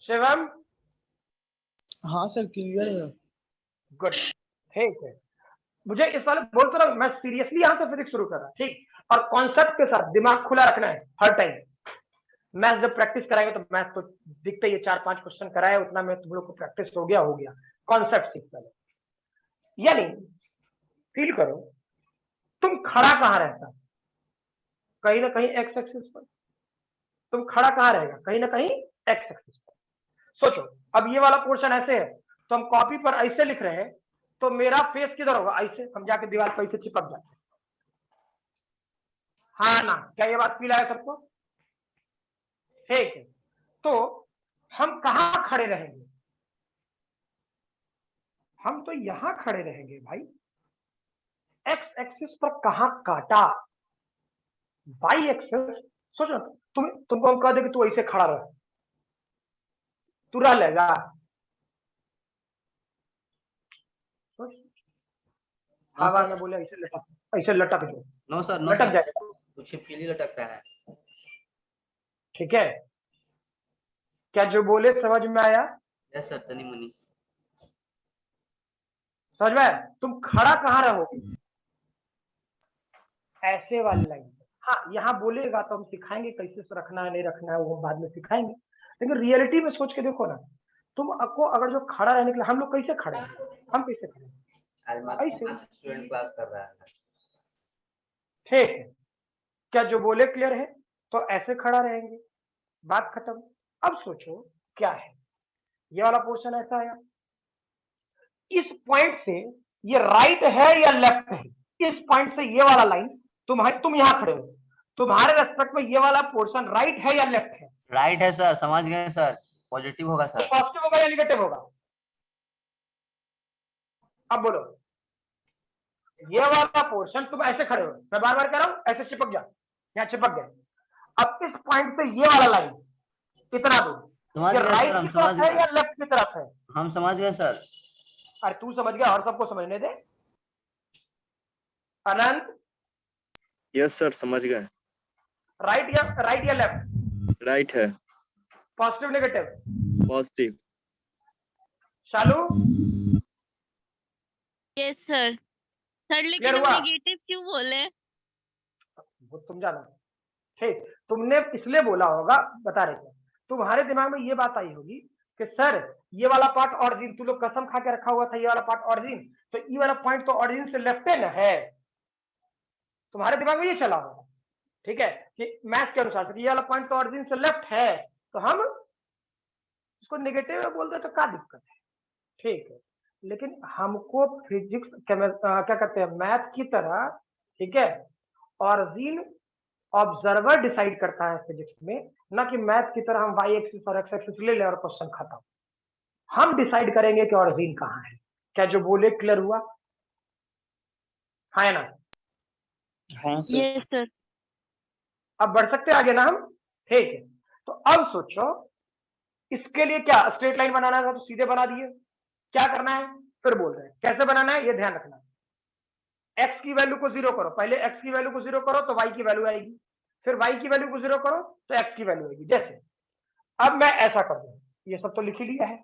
शिवम? हाँ सर क्लियर है। गुड, ठीक है। मुझे इस वाले बोलते रहो, मैं सीरियसली यहाँ से फिजिक्स शुरू कर रहा, ठीक। और कॉन्सेप्ट के साथ दिमाग खुला रखना है हर टाइम। मैथ जब प्रैक्टिस कराएंगे तो मैथ तो दिखते ही 4-5 क्वेश्चन कराए, उतना में तुम लोग को प्रैक्टिस हो गया। कॉन्सेप्ट सीख पहले, यानी फील करो तुम खड़ा कहाँ रहता, कहीं ना कहीं एक्स एक्सिस पर। तुम खड़ा कहाँ रहेगा, कहीं ना कहीं एक्स एक्सिस पर। सोचो, अब ये वाला पोर्शन ऐसे है, तो हम कॉपी पर ऐसे लिख रहे हैं, तो मेरा फेस किधर होगा, ऐसे, हम जाके दीवार पर ऐसे चिपक जाते हैं, हाँ ना? क्या ये बात फील आया सबको? ठीक है, तो हम कहाँ खड़े रहेंगे? हम तो यहां खड़े रहेंगे भाई। एक्स एक्सिस पर कहां काटा, वाई एक्सिस। सोचो, तुमको हम कह दे कि तू ऐसे खड़ा रह, तू रह लेगा? हवा में बोले ऐसे लटक जाओ, नो सर। नो लटक सर। जाएगा, कुछ छिपकली लटकता है। ठीक है। क्या जो बोले समझ में आया? यस सर, तनी मनी। समझ में आया? तुम खड़ा कहां रहोगे, ऐसे वाली लाइन। हाँ, यहाँ बोलेगा तो हम सिखाएंगे कैसे से रखना है, नहीं रखना है, वो हम बाद में सिखाएंगे। लेकिन रियलिटी में सोच के देखो ना, तुम आपको अगर जो खड़ा रहने के लिए, हम लोग कैसे खड़े हैं, हम कैसे खड़े हैं, ऐसे, स्टूडेंट क्लास कर रहा है। ठीक है। क्या जो बोले क्लियर है? तो ऐसे खड़ा रहेंगे, बात खत्म। अब सोचो क्या है, ये वाला पोर्शन ऐसा आया, इस पॉइंट से ये राइट है या लेफ्ट है, इस पॉइंट से ये वाला लाइन, तुम यहां खड़े हो, तुम्हारे रेस्पेक्ट में ये वाला पोर्शन राइट है या लेफ्ट है? राइट है सर, समझ गए सर। पॉजिटिव होगा तो सर। पॉजिटिव होगा या नेगेटिव होगा? अब बोलो, ये वाला पोर्शन, तुम ऐसे खड़े हो, मैं बार बार कह रहा हूं, ऐसे चिपक जा, यहाँ चिपक गए। अब इस पॉइंट से ये वाला लाइन इतना दूर, ये राइट की तरफ है या लेफ्ट की तरफ है? हम समझ गए सर। अरे तू समझ गया, और सबको समझने दे। अनंत? यस सर, समझ गए। राइट या लेफ्ट? राइट है। Positive negative? Positive. Shalu? Yes sir. Sir लेकिन क्लियर हम हुआ? नेगेटिव क्यों बोले? वो तुम जानो, ठीक। तुमने इसलिए बोला होगा, बता रहे थे, तुम्हारे दिमाग में ये बात आई होगी कि सर ये वाला पार्ट ऑरिजिन, तू लोग कसम खा के रखा हुआ था ये वाला पार्ट ऑरिजिन, तो ये वाला पॉइंट तो ऑरिजिन से लेफ्ट है ना, है। तुम्हारे दिमाग में ये चला होगा, ठीक है, कि मैथ के अनुसार ये वाला पॉइंट तो ऑरिजिन से लेफ्ट है, तो हम इसको नेगेटिव में बोल दे तो क्या दिक्कत है, ठीक है। लेकिन हमको फिजिक्स क्या कहते हैं, मैथ की तरह, ठीक है, ऑरिजिन ऑब्जर्वर डिसाइड करता है फिजिक्स में, ना कि मैथ की तरह हम वाई एक्सिस और एक्स एक्सिस ले ले और क्वेश्चन खत्म। हम डिसाइड करेंगे कि ऑरिजिन कहाँ है। क्या जो बोले क्लियर हुआ? हाँ ना? हाँ सर। Yes sir. अब बढ़ सकते हैं आगे ना हम, ठीक है। तो अब सोचो इसके लिए क्या स्ट्रेट लाइन बनाना था तो सीधे बना दिए, क्या करना है फिर बोल रहे हैं कैसे बनाना है, ये ध्यान रखना है। एक्स की वैल्यू को 0 करो, पहले एक्स की वैल्यू को 0 करो तो वाई की वैल्यू आएगी, फिर वाई की वैल्यू को 0 करो तो एक्स की वैल्यू आएगी। जैसे अब मैं ऐसा कर दूं, ये सब तो लिख ही लिया है,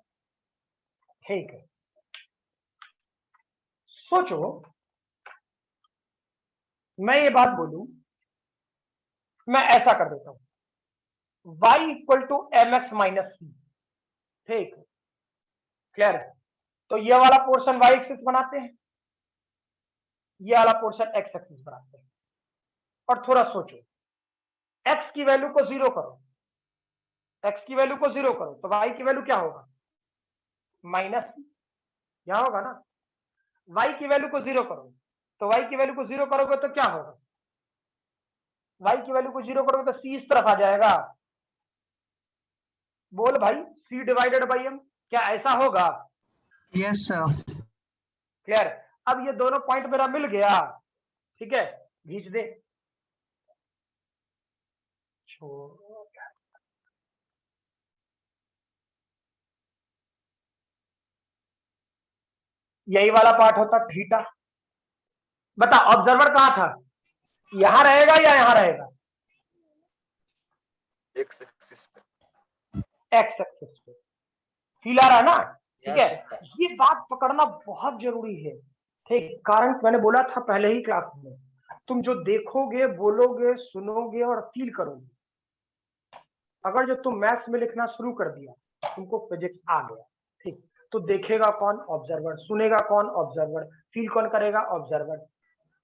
ठीक है। सोचो मैं ये बात बोलूं, मैं ऐसा कर देता हूं y equal to m x minus c, ठीक है, क्लियर है। तो ये वाला पोर्शन y एक्सिस बनाते हैं, ये वाला पोर्शन x एक्सिस बनाते हैं, और थोड़ा सोचो x की वैल्यू को 0 करो, x की वैल्यू को 0 करो तो y की वैल्यू क्या होगा, माइनस सी, यहां होगा ना। y की वैल्यू को 0 करो तो y की वैल्यू को 0 करोगे तो क्या होगा, y की वैल्यू को 0 करोगे तो c इस तरफ आ जाएगा। बोल भाई c डिवाइडेड बाई m, क्या ऐसा होगा? Yes sir. क्लियर। अब ये दोनों पॉइंट मेरा मिल गया, ठीक है, खींच दे। यही वाला पार्ट होता थीटा। बता ऑब्जर्वर कहां था, यहां रहेगा या यहां रहेगा? एक्स एक्सिस पे। एक्स एक्सिस पे। फील आ रहा है ना? ठीक है, Yes, sir. ये बात पकड़ना बहुत जरूरी है, ठीक। कारण मैंने बोला था पहले ही क्लास में, तुम जो देखोगे, बोलोगे, सुनोगे और फील करोगे, अगर जो तुम मैथ्स में लिखना शुरू कर दिया, तुमको फिजिक्स आ गया, ठीक। तो देखेगा कौन, ऑब्जर्वर। सुनेगा कौन, ऑब्जर्वर। फील कौन करेगा, ऑब्जर्वर।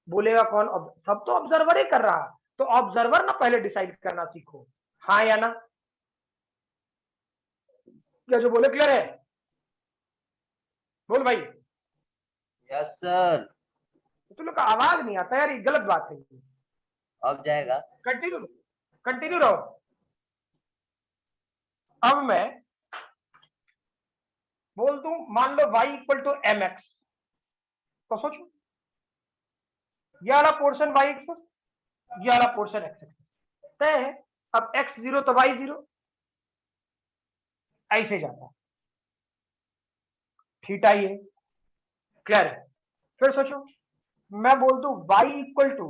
बोलेगा कौन, सब तो ऑब्जर्वर ही कर रहा है। तो ऑब्जर्वर ना पहले डिसाइड करना सीखो, हाँ या ना। क्या जो बोले क्लियर है? बोल भाई। Yes sir. तुम लोग का आवाज नहीं आता यार, ये गलत बात है। अब जाएगा। कंटिन्यू रहो। अब मैं बोल दूं, मान लो y equal to m x, तो सोचो ये वाला पोर्शन y एक्स, ये वाला पोर्शन x एक्स तय है। अब x 0 तो y 0, ऐसे जाता थीटा, ये क्लियर है। फिर सोचो मैं बोल दूं y इक्वल टू,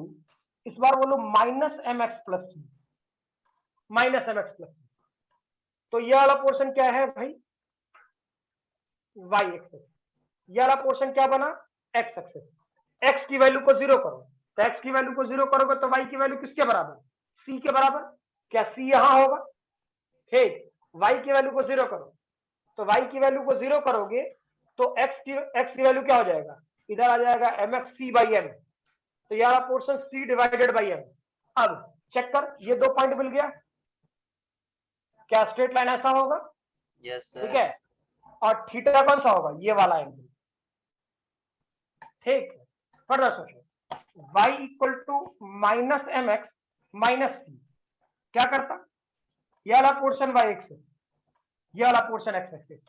इस बार बोलो माइनस एम एक्स प्लस सी, माइनस एम एक्स प्लस सी, तो ये वाला पोर्शन क्या है भाई, y एक्सिस। ये वाला पोर्शन क्या बना, x एक्सिस। x की वैल्यू को 0 करो, तो x की वैल्यू को 0 करोगे तो y की वैल्यू किसके बराबर, c के बराबर। क्या c यहां होगा, ठीक। y की वैल्यू को 0 करो, तो y की वैल्यू को 0 करोगे तो x की वैल्यू क्या हो जाएगा, इधर आ जाएगा m x c by m, तो यह portion c divided by m। अब चेक कर, ये दो पॉइंट मिल गया, क्या स्ट्रेट लाइन ऐसा होगा? Yes sir. ठीक है, और थीटा कौन सा होगा, ये वाला एंगल, ठीक। फर्दर सोचो y equal to minus m x minus c, क्या करता, ये वाला पोर्शन y एक्सिस, ये वाला पोर्शन x एक्सिस।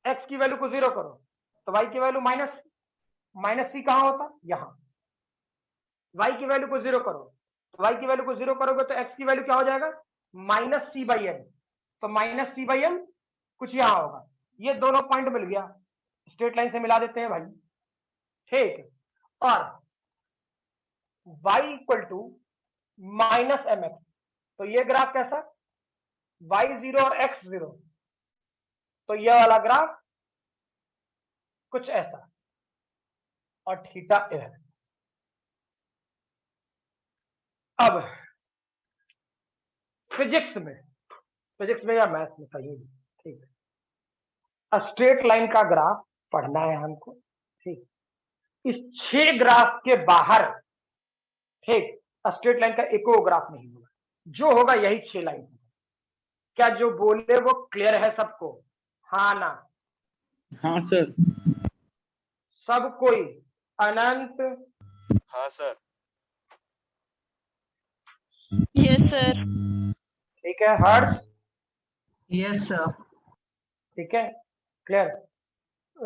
x की वैल्यू को 0 करो तो y की वैल्यू माइनस सी कहां होता, यहां। y की वैल्यू को 0 करो तो y की वैल्यू को 0 करोगे तो x की वैल्यू क्या हो जाएगा, माइनस सी बाई एम, तो माइनस सी बाई एम कुछ यहां होगा। ये दोनों पॉइंट मिल गया, स्ट्रेट लाइन से मिला देते हैं भाई, ठीक है। और y equal to minus m x, तो ये ग्राफ कैसा, y 0 और x 0, तो यह वाला ग्राफ कुछ ऐसा, और थीटा इधर। अब फिजिक्स में या मैथ्स में कहीं भी, ठीक है, स्ट्रेट लाइन का ग्राफ पढ़ना है हमको, ठीक। इस 6 ग्राफ के बाहर, ठीक, स्ट्रेट लाइन का एको ग्राफ नहीं होगा, जो होगा यही 6 लाइन होगा। क्या जो बोले वो क्लियर है सबको, हाँ ना? हाँ सर। सब कोई, अनंत, हाँ सर। Yes sir. ठीक है, हर्ष, यस सर। ठीक है, क्लियर।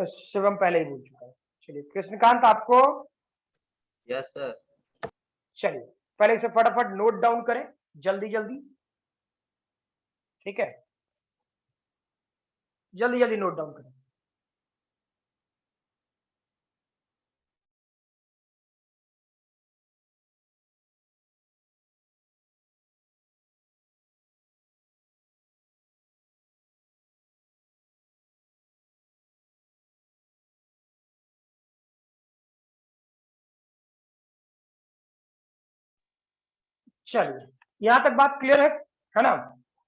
शिवम पहले ही बोल चुका है। चलिए कृष्णकांत आपको, यस सर। चलिए पहले इसे फटाफट नोट डाउन करें, जल्दी जल्दी। ठीक है, जल्दी जल्दी नोट डाउन करें। चलिए, यहां तक बात क्लियर है ना?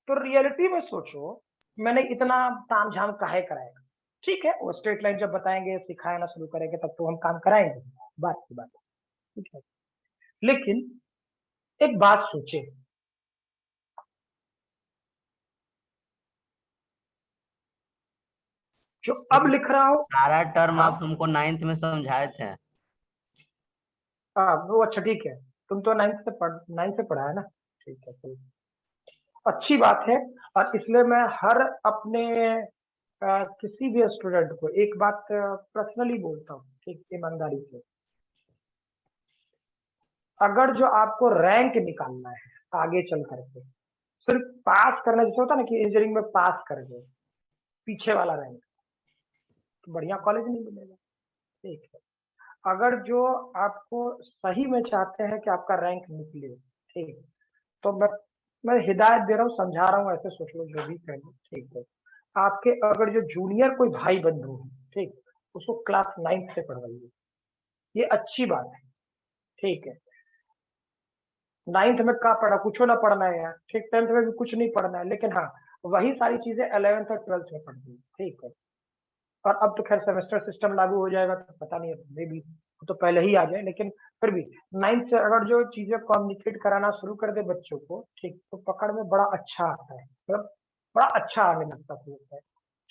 तो रियलिटी में सोचो, मैंने इतना तामझाम काहे कराएगा? ठीक है, वो स्ट्रेट लाइन जब बताएंगे, सिखाना शुरू करेंगे, तब तो हम काम कराएंगे, बात की बात है, ठीक है। लेकिन एक बात सोचे, जो अब लिख रहा हूं, सारा टर्म हाँ, आप हमको 9th में समझाए थे। वो अच्छा ठीक है, तुम तो 9th से पढ़ा है ना, ठीक है, तो अच्छी बात है। और इसलिए मैं हर अपने किसी भी स्टूडेंट को एक बात पर्सनली बोलता हूँ, ठीक, ईमानदारी से, अगर जो आपको रैंक निकालना है आगे चल करके, सिर्फ पास करना, जैसे होता है ना कि इंजीनियरिंग में पास कर गए, पीछे वाला रैंक, तो बढ़िया कॉलेज नहीं मिलेगा, ठीक है। अगर जो आपको सही में चाहते हैं कि आपका रैंक निकले, ठीक, तो मैं हिदायत दे रहा हूँ, समझा रहा हूँ, ऐसे सोच लो जो भी कह लो, ठीक है। आपके अगर जो जूनियर कोई भाई बंधु है, ठीक, उसको क्लास 9th से पढ़वाइए, ये अच्छी बात है, ठीक है। 9th में क्या पढ़ा, कुछ ना पढ़ना है यार, ठीक, 10th में भी कुछ नहीं पढ़ना है, लेकिन हाँ, वही सारी चीजें 11th और 12th में पढ़नी है, ठीक है। और अब तो खैर सेमेस्टर सिस्टम लागू हो जाएगा, तो पता नहीं, मे भी तो पहले ही आ जाए, लेकिन फिर भी 9th से अगर जो चीजें कम्युनिकेट कराना शुरू कर दे बच्चों को, ठीक, तो पकड़ में बड़ा अच्छा आता है, मतलब बड़ा अच्छा आने लगता है।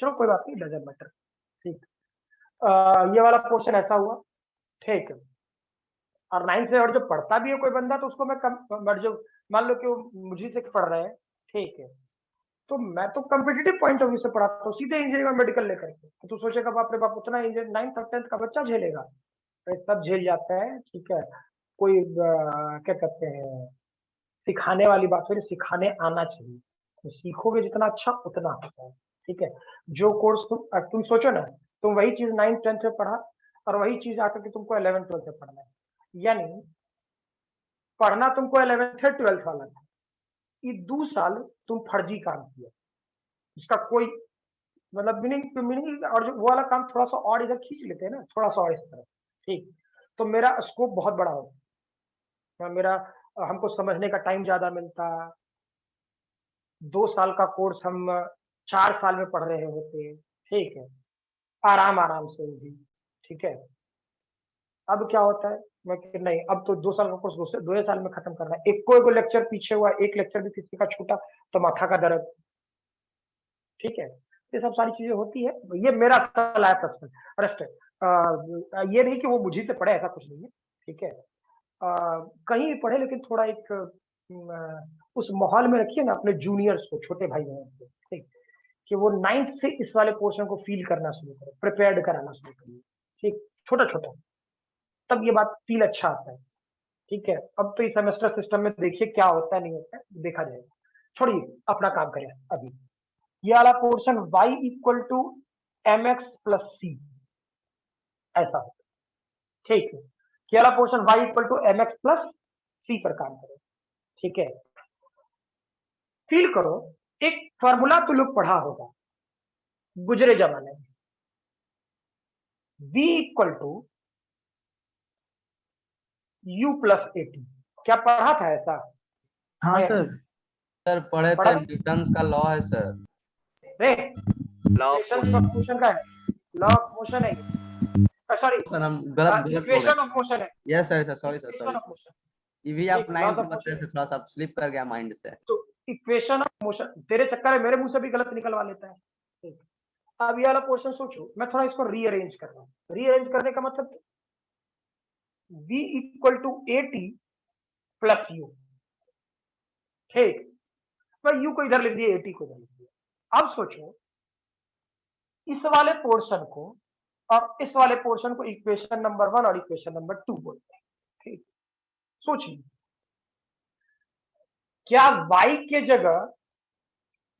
चलो कोई बात नहीं, डजंट मैटर, ठीक। ये वाला पोर्शन ऐसा हुआ, ठीक है। और 9th से और जो पढ़ता भी है कोई बंदा, तो उसको मैं जो मान लो कि वो मुझे से पढ़ रहे हैं, ठीक है, तो मैं तो कम्पिटिटिव पॉइंट ऑफ व्यू से पढ़ाता हूँ, सीधे इंजीनियरिंग में मेडिकल लेकर के, तो तू सोचेगा बाप रे बाप, उतना इंजीनियर 9th और 10th का बच्चा झेलेगा? अरे सब झेल जाता है, ठीक है। कोई क्या कहते हैं, सिखाने वाली बात है, सिखाने आना चाहिए, तो सीखोगे जितना अच्छा उतना अच्छा है, ठीक है। जो कोर्स तुम सोचो ना, तुम वही चीज 9th 10th में पढ़ा, और वही चीज आकर के तुमको 11th 12th में पढ़ना है, यानी पढ़ना तुमको 11th है 12th वाला था, ये 2 साल तुम फर्जी काम किया, इसका कोई मतलब मीनिंग, और जो वो वाला काम थोड़ा सा और इधर खींच लेते हैं ना, थोड़ा सा और इस तरह, ठीक, तो मेरा स्कोप बहुत बड़ा होता, मेरा हमको समझने का टाइम ज्यादा मिलता, 2 साल का कोर्स हम 4 साल में पढ़ रहे होते, ठीक है, आराम आराम से भी, ठीक है। अब क्या होता है, मैं कि नहीं, अब तो 2 साल का कोर्स 2 साल में खत्म करना है, एक कोई लेक्चर पीछे हुआ, एक लेक्चर भी किसी का छूटा तो माथा का दर्द, ठीक है। ये सब सारी चीजें होती है, ये मेरा सलाह है पर्सनल, रेस्ट ये नहीं कि वो मुझे से पढ़े, ऐसा कुछ नहीं है, ठीक है। कहीं भी पढ़े, लेकिन थोड़ा एक उस माहौल में रखिए ना अपने जूनियर्स को, छोटे भाई बहन को, ठीक, कि वो 9th से इस वाले पोर्शन को फील करना शुरू करें, प्रिपेयर्ड कराना शुरू करिए, ठीक, छोटा छोटा, तब ये बात फील अच्छा आता है, ठीक है। अब तो इस सेमेस्टर सिस्टम में देखिए क्या होता है, नहीं होता है, देखा जाएगा, छोड़िए, अपना काम करें अभी। ये वाला portion y equal to mx plus c, ऐसा होता है, ठीक है। ये वाला portion y equal to mx plus c पर काम करें, ठीक है। फील करो, एक फॉर्मूला तो लोग पढ़ा होगा गुजरे जमाने में, v equal to u plus at, क्या पढ़ा था ऐसा? हाँ है, सर। सर पढ़े पढ़ा थे, था? न्यूटन्स का लॉ है सर। रे, law of equation of motion का है, लॉ ऑफ मोशन है, सॉरी, सर हम गलत गलत बोल रहे इक्वेशन ऑफ मोशन है, हैं। Yes sir sir, sorry sir, equation sorry of sir. Motion, ये भी आप ठीक, लॉज 9th ऑफ में बता मोशन, रहे थे, थोड़ा सा स्लिप कर गया माइंड से। तो इक्वेशन ऑफ मोशन तेरे चक्कर में मेरे मुंह से भी गलत निकलवा लेता है, ठीक। अब ये वाला पोर्शन सोचो, मैं थोड़ा इसको रीअरेंज कर रहा हूँ, रीअरेंज करने का मतलब v equal to a t plus u, ठीक, मैं u को इधर लिख दिया, ए टी को इधर लिख दिया। अब सोचो, इस वाले पोर्शन को और इस वाले पोर्शन को इक्वेशन नंबर 1 और इक्वेशन नंबर 2 बोलते हैं, ठीक। सोचिए, क्या y के जगह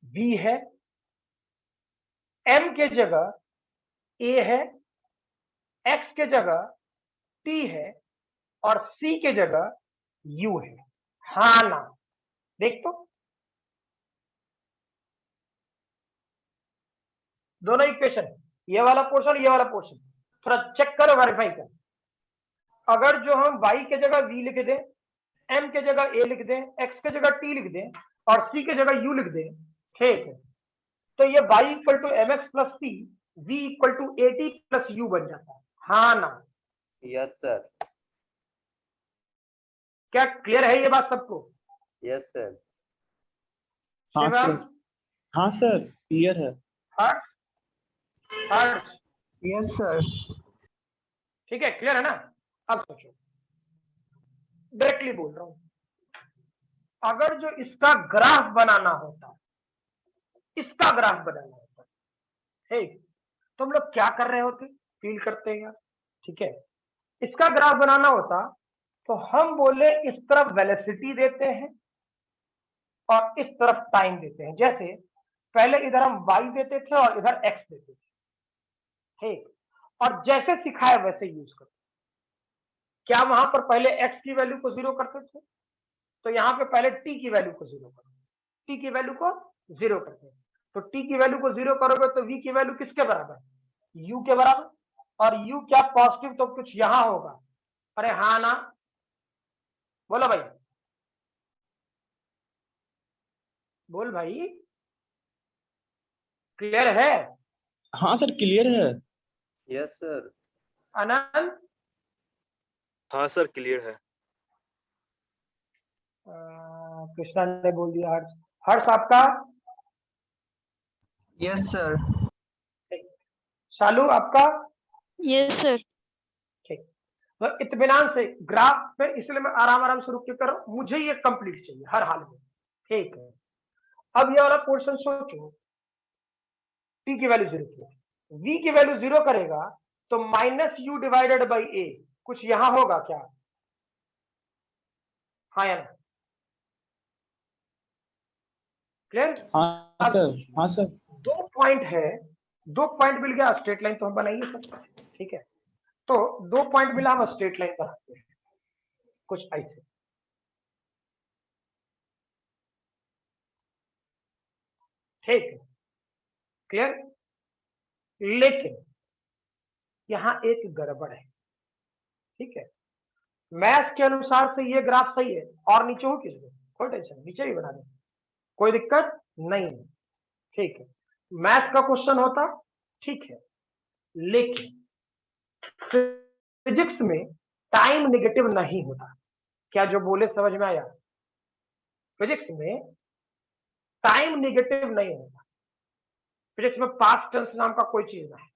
v है, m के जगह a है, x के जगह t है और c के जगह u है। हाँ ना, देख तो दोनों इक्वेशन, ये वाला पोर्शन ये वाला पोर्शन, थोड़ा चेक करो, वेरीफाई करो। अगर जो हम y के जगह v लिख दें, m के जगह a लिख दें, x के जगह t लिख दें और c के जगह u लिख दें, ठीक है, तो ये y equal to m x plus c, v equal to a t plus u बन जाता है। हाँ ना, यस सर। क्या क्लियर है ये बात सबको? Yes sir. हाँ शिवम, सर। हाँ सर, क्लियर है। हर्ष, हर्ष, यस सर। ठीक है, क्लियर है ना? अब सोचो, डायरेक्टली बोल रहा हूं, अगर जो इसका ग्राफ बनाना होता, इसका ग्राफ बनाना होता, ठीक, तो हम लोग क्या कर रहे होते? फील करते हैं यार, ठीक है, इसका ग्राफ बनाना होता तो हम बोले इस तरफ वेलोसिटी देते हैं और इस तरफ टाइम देते हैं। जैसे पहले इधर हम y देते थे और इधर x देते थे, ठीक, और जैसे सिखाया वैसे यूज करते। क्या वहां पर पहले x की वैल्यू को 0 करते थे? तो यहाँ पे पहले t की वैल्यू को 0 करो, t की वैल्यू को 0 करते हैं, तो t की वैल्यू को 0 करोगे तो v की वैल्यू किसके बराबर? u के बराबर। और u क्या पॉजिटिव, तो कुछ यहां होगा। अरे हाँ ना, बोलो भाई, बोल भाई, क्लियर है? हाँ सर, क्लियर है। Yes sir. आनंद, हाँ सर, क्लियर है। कृष्णा ने बोल दिया। हर्ष, हर्ष आपका? Yes sir. शालू आपका? Yes sir. ठीक, तो इत्मीनान से ग्राफ पे, इसलिए मैं आराम आराम से रुक के कर रहा हूं, मुझे ये कंप्लीट चाहिए हर हाल में, ठीक है। अब ये वाला पोर्शन सोचो, t की वैल्यू 0 की, v की वैल्यू 0 करेगा तो minus u divided by a, कुछ यहां होगा क्या? हाँ या ना? क्लियर? हाँ सर। हाँ सर। 2 पॉइंट है, 2 पॉइंट मिल गया, स्ट्रेट लाइन तो हम बना ही नहीं सकते, ठीक है, तो 2 पॉइंट मिला, हम स्ट्रेट लाइन बनाते हैं कुछ ऐसे, ठीक है, क्लियर? लेकिन यहां एक गड़बड़ है, ठीक है, मैथ के अनुसार से ये ग्राफ सही है और नीचे हो किसको, कोई टेंशन, नीचे भी बना दे, कोई दिक्कत नहीं है, ठीक है, मैथ का क्वेश्चन होता, ठीक है, लेकिन फिजिक्स में टाइम नेगेटिव नहीं होता। क्या जो बोले समझ में आया? फिजिक्स में टाइम नेगेटिव नहीं होता, फिजिक्स में पास्ट टेंस नाम का कोई चीज नहीं,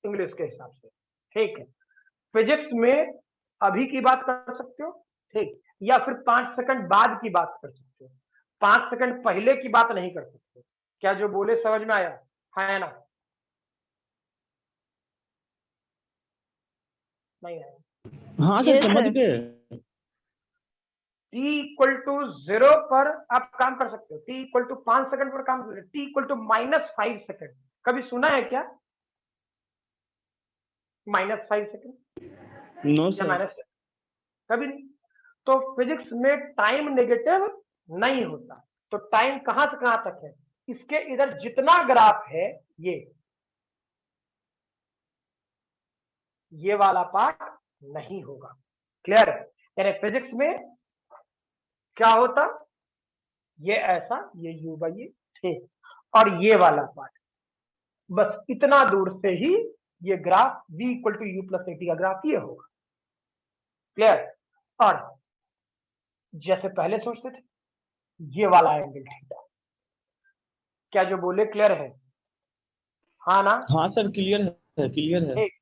इंग्लिश के हिसाब से, ठीक है, फिजिक्स में अभी की बात कर सकते हो, ठीक, या फिर 5 सेकंड बाद की बात कर सकते हो, 5 सेकंड पहले की बात नहीं कर सकते। क्या जो बोले समझ में आया? है ना? नहीं आया? हाँ सर, समझ गए। t इक्वल टू 0 पर आप काम कर सकते हो, t इक्वल टू 5 सेकंड पर काम कर सकते हो, t इक्वल टू -5 सेकंड कभी सुना है क्या? -5 सेकंड नो या सर। माइनस, कभी नहीं। तो फिजिक्स में टाइम नेगेटिव नहीं होता, तो टाइम कहां से कहां तक है? इसके इधर जितना ग्राफ है ये वाला पार्ट नहीं होगा, क्लियर? यानी फिजिक्स में क्या होता, ये ऐसा, ये u बाई ये, ठीक, और ये वाला पार्ट, बस इतना दूर से ही ये graph v equal to u plus at का ग्राफ ये होगा, क्लियर? और जैसे पहले सोचते थे, ये वाला एंगल थीटा, क्या जो बोले क्लियर है? हाँ ना? हाँ सर, क्लियर है, क्लियर है। ठीक,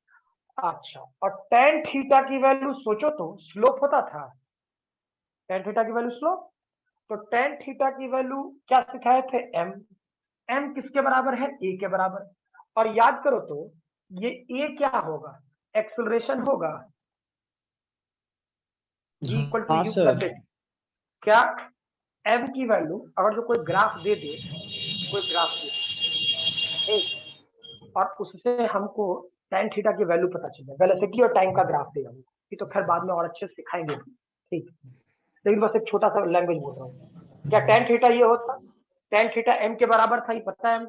अच्छा, और tan थीटा की वैल्यू सोचो तो स्लोप होता था, tan थीटा की वैल्यू स्लोप, तो tan थीटा की वैल्यू क्या सिखाए थे? m, m किसके बराबर है? a के बराबर, और याद करो तो ये a क्या होगा? एक्सेलरेशन होगा, v इक्वल टू हाँ यू सर। प्लस एटी, क्या एम की वैल्यू अगर जो कोई ग्राफ दे दे, कोई ग्राफ दे दे, ठीक, और उससे हमको tan थीटा की वैल्यू पता चल जाए, वेलोसिटी और टाइम का ग्राफ देगा, ये तो खैर बाद में और अच्छे से सिखाएंगे, ठीक, लेकिन बस एक छोटा सा लैंग्वेज बोल रहा हूँ। क्या tan थीटा ये होता, tan थीटा m के बराबर था, ये पता है,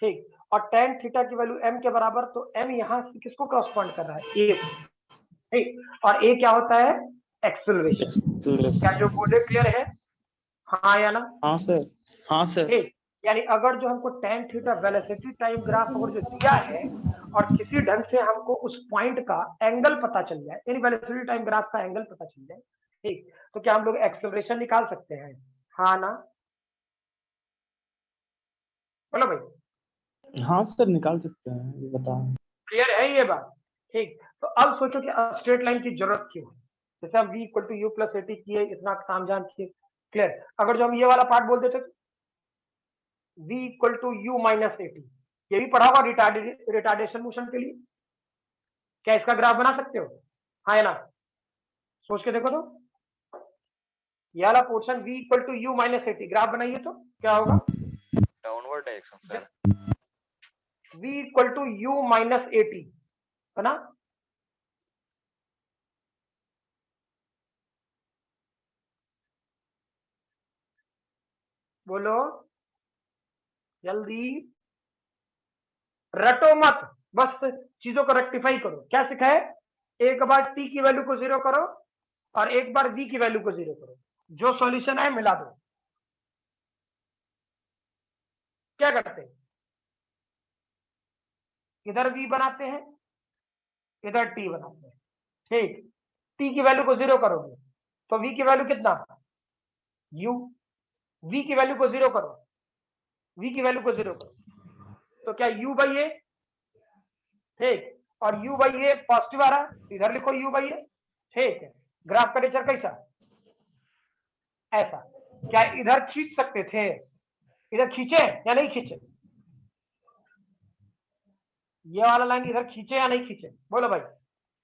ठीक, और tan थीटा की वैल्यू m के बराबर, तो m यहाँ से किसको क्रॉसपॉइंट कर रहा है, a, ठीक, और a क्या होता है, एक्सेलरेशन। क्या जो बोले क्लियर है, हाँ या ना? हाँ सर, हाँ सर। ठीक, यानी अगर जो हमको tan theta velocity time graph अगर जो दिया है और किसी ढंग से हमको उस पॉइंट का एंगल पता चल जाए, यानी वेलोसिटी टाइम ग्राफ का एंगल पता चल जाए, ठीक, तो क्या हम लोग एक्सेलरेशन निकाल सकते हैं, हाँ ना? बोलो भाई। हाँ सर, निकाल सकते हैं, ये बताओ। क्लियर है ये बात? ठीक, तो अब सोचो कि स्ट्रेट लाइन की जरूरत क्यों है, जैसे हम v equal to u plus at किए, इतना काम जान किए, क्लियर, अगर जो हम ये वाला पार्ट बोल देते v equal to u minus at, ये भी पढ़ा होगा रिटार्डेशन मोशन के लिए, क्या इसका ग्राफ बना सकते हो, हाँ या ना? सोच के देखो तो, ये वाला portion v equal to u minus a t, graph बनाइए तो क्या होगा, downward direction sir. v equal to u minus a t, बना? बोलो जल्दी, रटो मत, बस चीजों को रेक्टिफाई करो। क्या सिखाए, एक बार t की वैल्यू को 0 करो और एक बार v की वैल्यू को 0 करो, जो सॉल्यूशन है मिला दो। क्या करते हैं, इधर v बनाते हैं, इधर t बनाते हैं, ठीक, t की वैल्यू को 0 करोगे तो v की वैल्यू कितना, u, v की वैल्यू को 0 करो, v की वैल्यू को 0 करो, तो क्या u बाई ए, ठीक, और u बाई ए पॉजिटिव आ रहा है, इधर लिखो u बाई ए, ठीक है, ग्राफ का नेचर कैसा, ऐसा, क्या इधर खींच सकते थे, इधर खींचे या नहीं खींचे, ये वाला लाइन इधर खींचे या नहीं खींचे, बोलो भाई,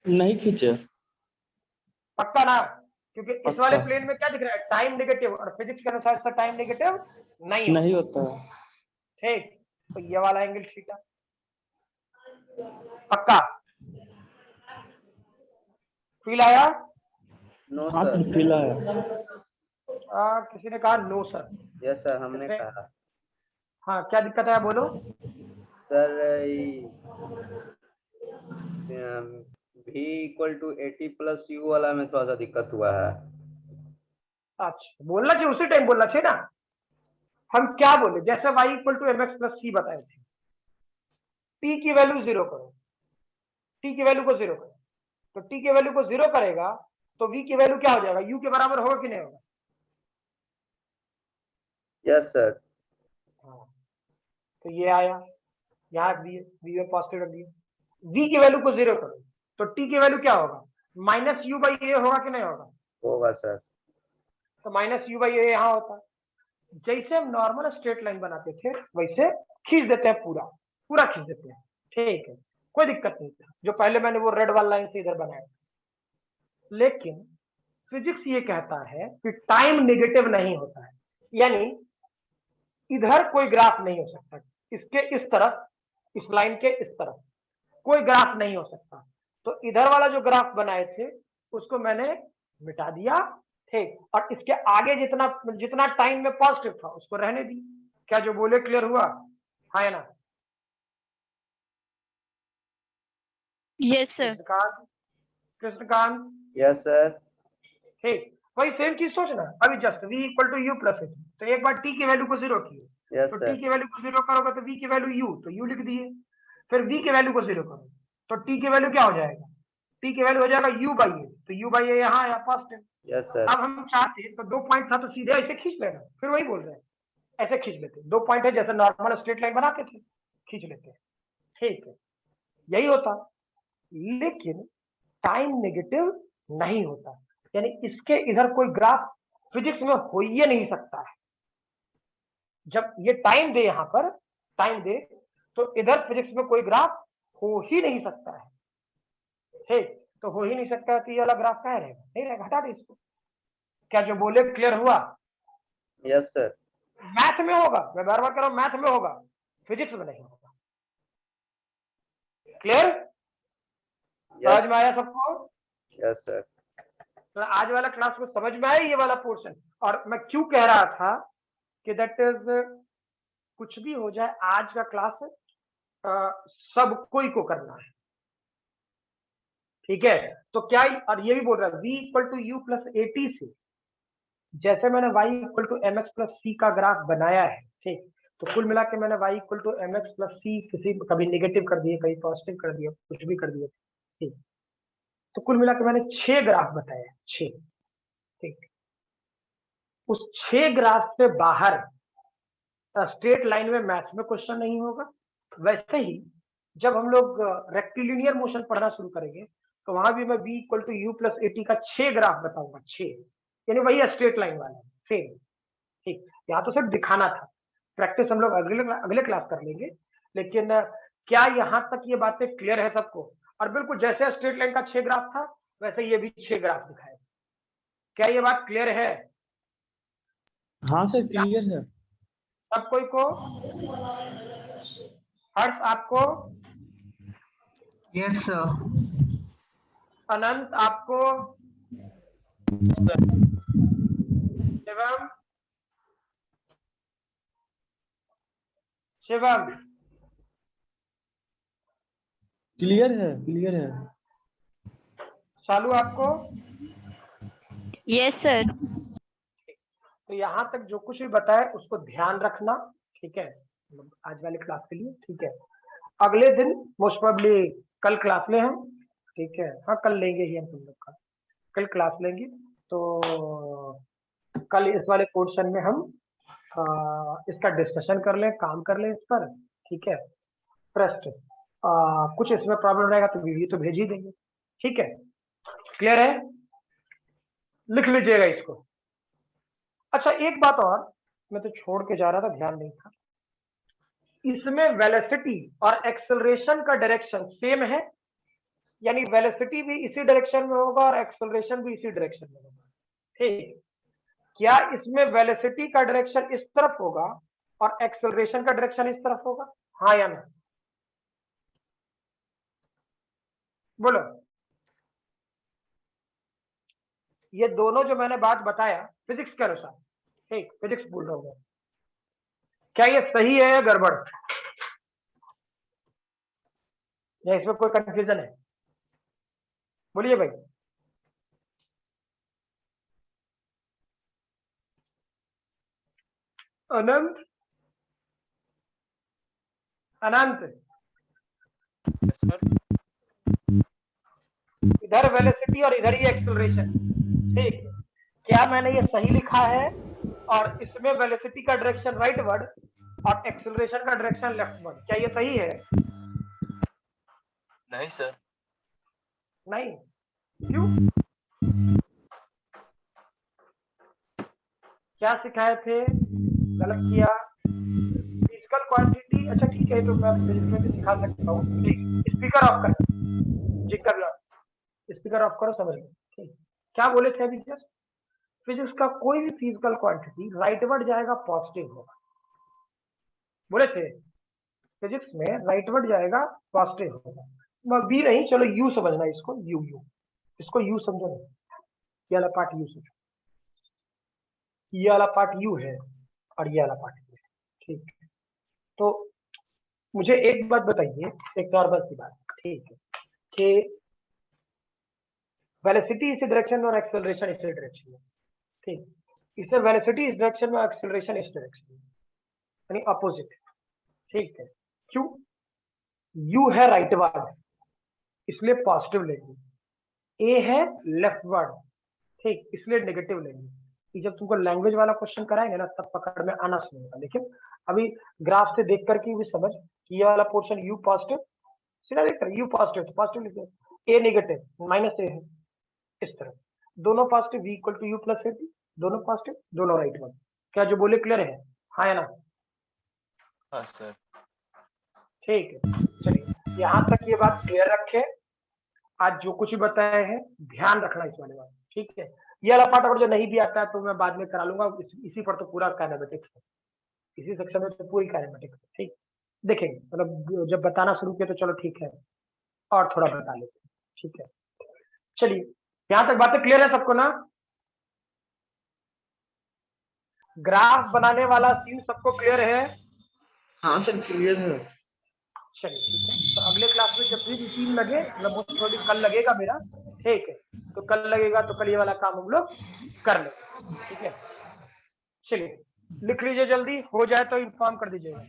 नहीं खींचे। पक्का ना? क्योंकि इस पक्का। वाले प्लेन में क्या दिख रहा है, टाइम नेगेटिव, और फिजिक्स के अनुसार इसका टाइम नेगेटिव नहीं होता है। ठीक, तो ये वाला एंगल थीटा, पक्का, फील आया? नो हाँ सर। सर, पीला है। किसी ने कहा नो सर, यस सर, हमने जैसे- कहा। हाँ क्या दिक्कत है, बोलो। Sir v equal to 80 plus u वाला में थोड़ा सा दिक्कत हुआ है। अच्छा, बोलना चाहिए, उसी टाइम बोलना चाहिए ना। हम क्या बोले, जैसे y equal to m x plus c बताए थे, t की वैल्यू 0 करो, t की वैल्यू को 0 करो, तो t की वैल्यू को 0 करेगा तो v की वैल्यू क्या हो जाएगा, u के बराबर होगा कि नहीं होगा? Yes sir. हाँ, तो ये आया, यहाँ रख दिए, v में पॉजिटिव रख दिए, v की वैल्यू को 0 करो तो t की वैल्यू क्या होगा, माइनस यू बाई ए होगा कि नहीं होगा? होगा सर। तो माइनस यू बाई ए यहाँ होता, जैसे हम नॉर्मल स्ट्रेट लाइन बनाते थे वैसे खींच देते हैं, पूरा पूरा खींच देते हैं, ठीक है, कोई दिक्कत नहीं था, जो पहले मैंने वो रेड वाला लाइन से इधर बनाया। लेकिन फिजिक्स ये कहता है कि टाइम नेगेटिव नहीं होता है, यानी इधर कोई ग्राफ नहीं हो सकता, इसके इस तरफ, इस लाइन के इस तरफ कोई ग्राफ नहीं हो सकता, तो इधर वाला जो ग्राफ बनाए थे उसको मैंने मिटा दिया, ठीक, और इसके आगे जितना जितना टाइम में पॉजिटिव था उसको रहने दी। क्या जो बोले क्लियर हुआ, हाँ या ना? Yes sir. Krishnakant, yes sir. ठीक, वही सेम चीज सोचना, अभी just v equal to u plus a t, तो एक बार t की वैल्यू को 0 किए, यस तो सर। t की वैल्यू को 0 करोगे तो v की वैल्यू u, तो u लिख दिए, फिर v की वैल्यू को 0 करो तो t की वैल्यू क्या हो जाएगा, t की वैल्यू हो जाएगा u बाई ए, तो u बाई ए यहाँ आया पॉजिटिव। Yes sir. अब हम चाहते तो 2 पॉइंट था तो सीधे ऐसे खींच लेना, फिर वही बोल रहे हैं, ऐसे खींच लेते, 2 पॉइंट है जैसे नॉर्मल स्ट्रेट लाइन बनाते थे, खींच लेते हैं, ठीक है, यही होता। लेकिन टाइम नेगेटिव नहीं होता, यानी इसके इधर कोई ग्राफ फिजिक्स में हो ही नहीं सकता है, जब ये टाइम दे, यहां पर टाइम दे, तो इधर फिजिक्स में कोई ग्राफ हो ही नहीं सकता है, ठीक, तो हो ही नहीं सकता, तो ये वाला ग्राफ क्या रहेगा, नहीं रहेगा, हटा दे इसको। क्या जो बोले क्लियर हुआ, यस सर। मैथ में होगा, मैं बार बार कह रहा हूं मैथ में होगा, फिजिक्स में नहीं होगा। क्लियर? समझ में आया सबको? Yes sir. तो आज वाला क्लास में समझ में आया ये वाला पोर्शन। और मैं क्यों कह रहा था कि दैट इज कुछ भी हो जाए आज का क्लास सब कोई को करना है, ठीक है? तो क्या, और ये भी बोल रहा है v equal to u plus a t से जैसे मैंने y equal to m x plus c का ग्राफ बनाया है, ठीक? तो कुल मिला के मैंने y equal to m x plus c किसी कभी नेगेटिव कर दिए, कभी पॉजिटिव कर दिया, कुछ भी कर दिया, ठीक? तो कुल मिला के मैंने 6 ग्राफ बताया, 6, ठीक? उस 6 ग्राफ से बाहर स्ट्रेट लाइन में मैथ्स में क्वेश्चन नहीं होगा। वैसे ही जब हम लोग रेक्टिलिनियर मोशन पढ़ना शुरू करेंगे तो वहां भी मैं v equal to u plus a t का 6 ग्राफ बताऊंगा, 6, यानी वही स्ट्रेट लाइन वाला सेम, ठीक? यहाँ तो सिर्फ दिखाना था, प्रैक्टिस हम लोग अगले क्लास कर लेंगे। लेकिन क्या यहाँ तक ये बातें क्लियर है सबको? और बिल्कुल जैसे स्ट्रेट लाइन का 6 ग्राफ था वैसे ये भी 6 ग्राफ दिखाएगा। क्या ये बात क्लियर है? हाँ सर क्लियर है। सब कोई को? हर्ष आपको? Yes sir. अनंत आपको? शिवम? शिवम क्लियर है, क्लियर है। शालू आपको? Yes sir. तो यहाँ तक जो कुछ भी बताया उसको ध्यान रखना, ठीक है? आज वाले क्लास के लिए, ठीक है? अगले दिन मोस्ट प्रोबेबली कल क्लास लें हम, ठीक है? हाँ कल लेंगे ही हम तुम लोग का, कल क्लास लेंगे। तो कल इस वाले पोर्शन में हम इसका डिस्कशन कर लें, काम कर लें इस पर, ठीक है? फर्स्ट कुछ इसमें प्रॉब्लम रहेगा तो वीडियो तो भेज ही देंगे, ठीक है? क्लियर है? लिख लीजिएगा इसको। अच्छा एक बात और, मैं तो छोड़ के जा रहा था, ध्यान नहीं था, इसमें वेलोसिटी और एक्सेलरेशन का डायरेक्शन सेम है, यानी वेलोसिटी भी इसी डायरेक्शन में होगा और एक्सेलरेशन भी इसी डायरेक्शन में होगा, ठीक? क्या इसमें वेलोसिटी का डायरेक्शन इस तरफ होगा और एक्सेलरेशन का डायरेक्शन इस तरफ होगा? हाँ या ना? बोलो। ये दोनों जो मैंने बात बताया फिजिक्स के अनुसार, ठीक? फिजिक्स बोल रहा हूं मैं, क्या ये सही है या गड़बड़, या इसमें कोई कंफ्यूजन है? बोलिए भाई। अनंत? अनंत यस सर। इधर वेलोसिटी और इधर ही एक्सेलरेशन, ठीक? क्या मैंने ये सही लिखा है? और इसमें वेलोसिटी का डायरेक्शन राइट वर्ड और एक्सेलरेशन का डायरेक्शन लेफ्ट वर्ड, क्या ये सही है? नहीं सर। नहीं। क्यों? क्या सिखाए थे? गलत किया? फिजिकल क्वांटिटी, अच्छा ठीक है, तो मैं फिजिक्स में भी सिखा सकता हूँ, ठीक? स्पीकर ऑफ कर, जिक्र लो, स्पीकर ऑफ करो, समझ लो, ठीक? क्या बोले थे अभी जस्ट? फिजिक्स का कोई भी फिजिकल क्वांटिटी राइटवर्ड जाएगा पॉजिटिव होगा, बोले थे? फिजिक्स में राइटवर्ड जाएगा पॉजिटिव होगा, बी नहीं, चलो यू समझना इसको, यू यू, इसको यू समझो ना, ये वाला पार्ट यू समझो, ये वाला पार्ट यू है और ये वाला पार्ट यू है, ठीक? तो मुझे एक बात बताइए, एक नॉर्मल सी बात, ठीक है? कि वेलोसिटी इस डायरेक्शन में और एक्सेलरेशन इस डायरेक्शन में, ठीक? इससे वेलोसिटी इस डायरेक्शन में, एक्सेलरेशन इस डायरेक्शन में, यानी अपोजिट, ठीक है? क्यों? यू है राइटवर्ड इसलिए पॉजिटिव लेंगे, ए है लेफ्टवर्ड, ठीक? इसलिए नेगेटिव लेंगे। कि जब तुमको लैंग्वेज वाला क्वेश्चन कराएंगे ना तब पकड़ में आना शुरू होगा, लेकिन अभी ग्राफ से देख करके भी समझ कि ये वाला पोर्शन यू पॉजिटिव, सीधा देख कर यू पॉजिटिव तो पॉजिटिव लिख दो, ए नेगेटिव माइनस ए है, इस तरह दोनों positive, v equal to u plus a t, दोनों पॉजिटिव, दोनों राइट वर्ड। क्या जो बोले क्लियर है? हाँ या ना? हाँ सर। ठीक है, चलिए यहाँ तक ये बात क्लियर रखे। आज जो कुछ भी बताए हैं ध्यान रखना इस वाले बात, ठीक है? ये वाला पार्ट अगर जो नहीं भी आता है तो मैं बाद में करा लूंगा, इसी पर तो पूरा काइनेमेटिक्स है, इसी सेक्शन में तो पूरी काइनेमेटिक्स है। ठीक, देखेंगे मतलब जब बताना शुरू किया तो चलो ठीक है, और थोड़ा बता लेते हैं। ठीक है, चलिए यहाँ तक बातें क्लियर है सबको ना? ग्राफ बनाने वाला सीन सबको क्लियर है? हाँ सर क्लियर है। चलिए ठीक है, तो अगले क्लास में जब भी रूटीन लगे, मतलब थोड़ी कल लगेगा मेरा, ठीक है, तो कल लगेगा तो कल ये वाला काम हम लोग कर लेंगे। ठीक है, चलिए लिख लीजिए, जल्दी हो जाए तो इन्फॉर्म कर दीजिएगा।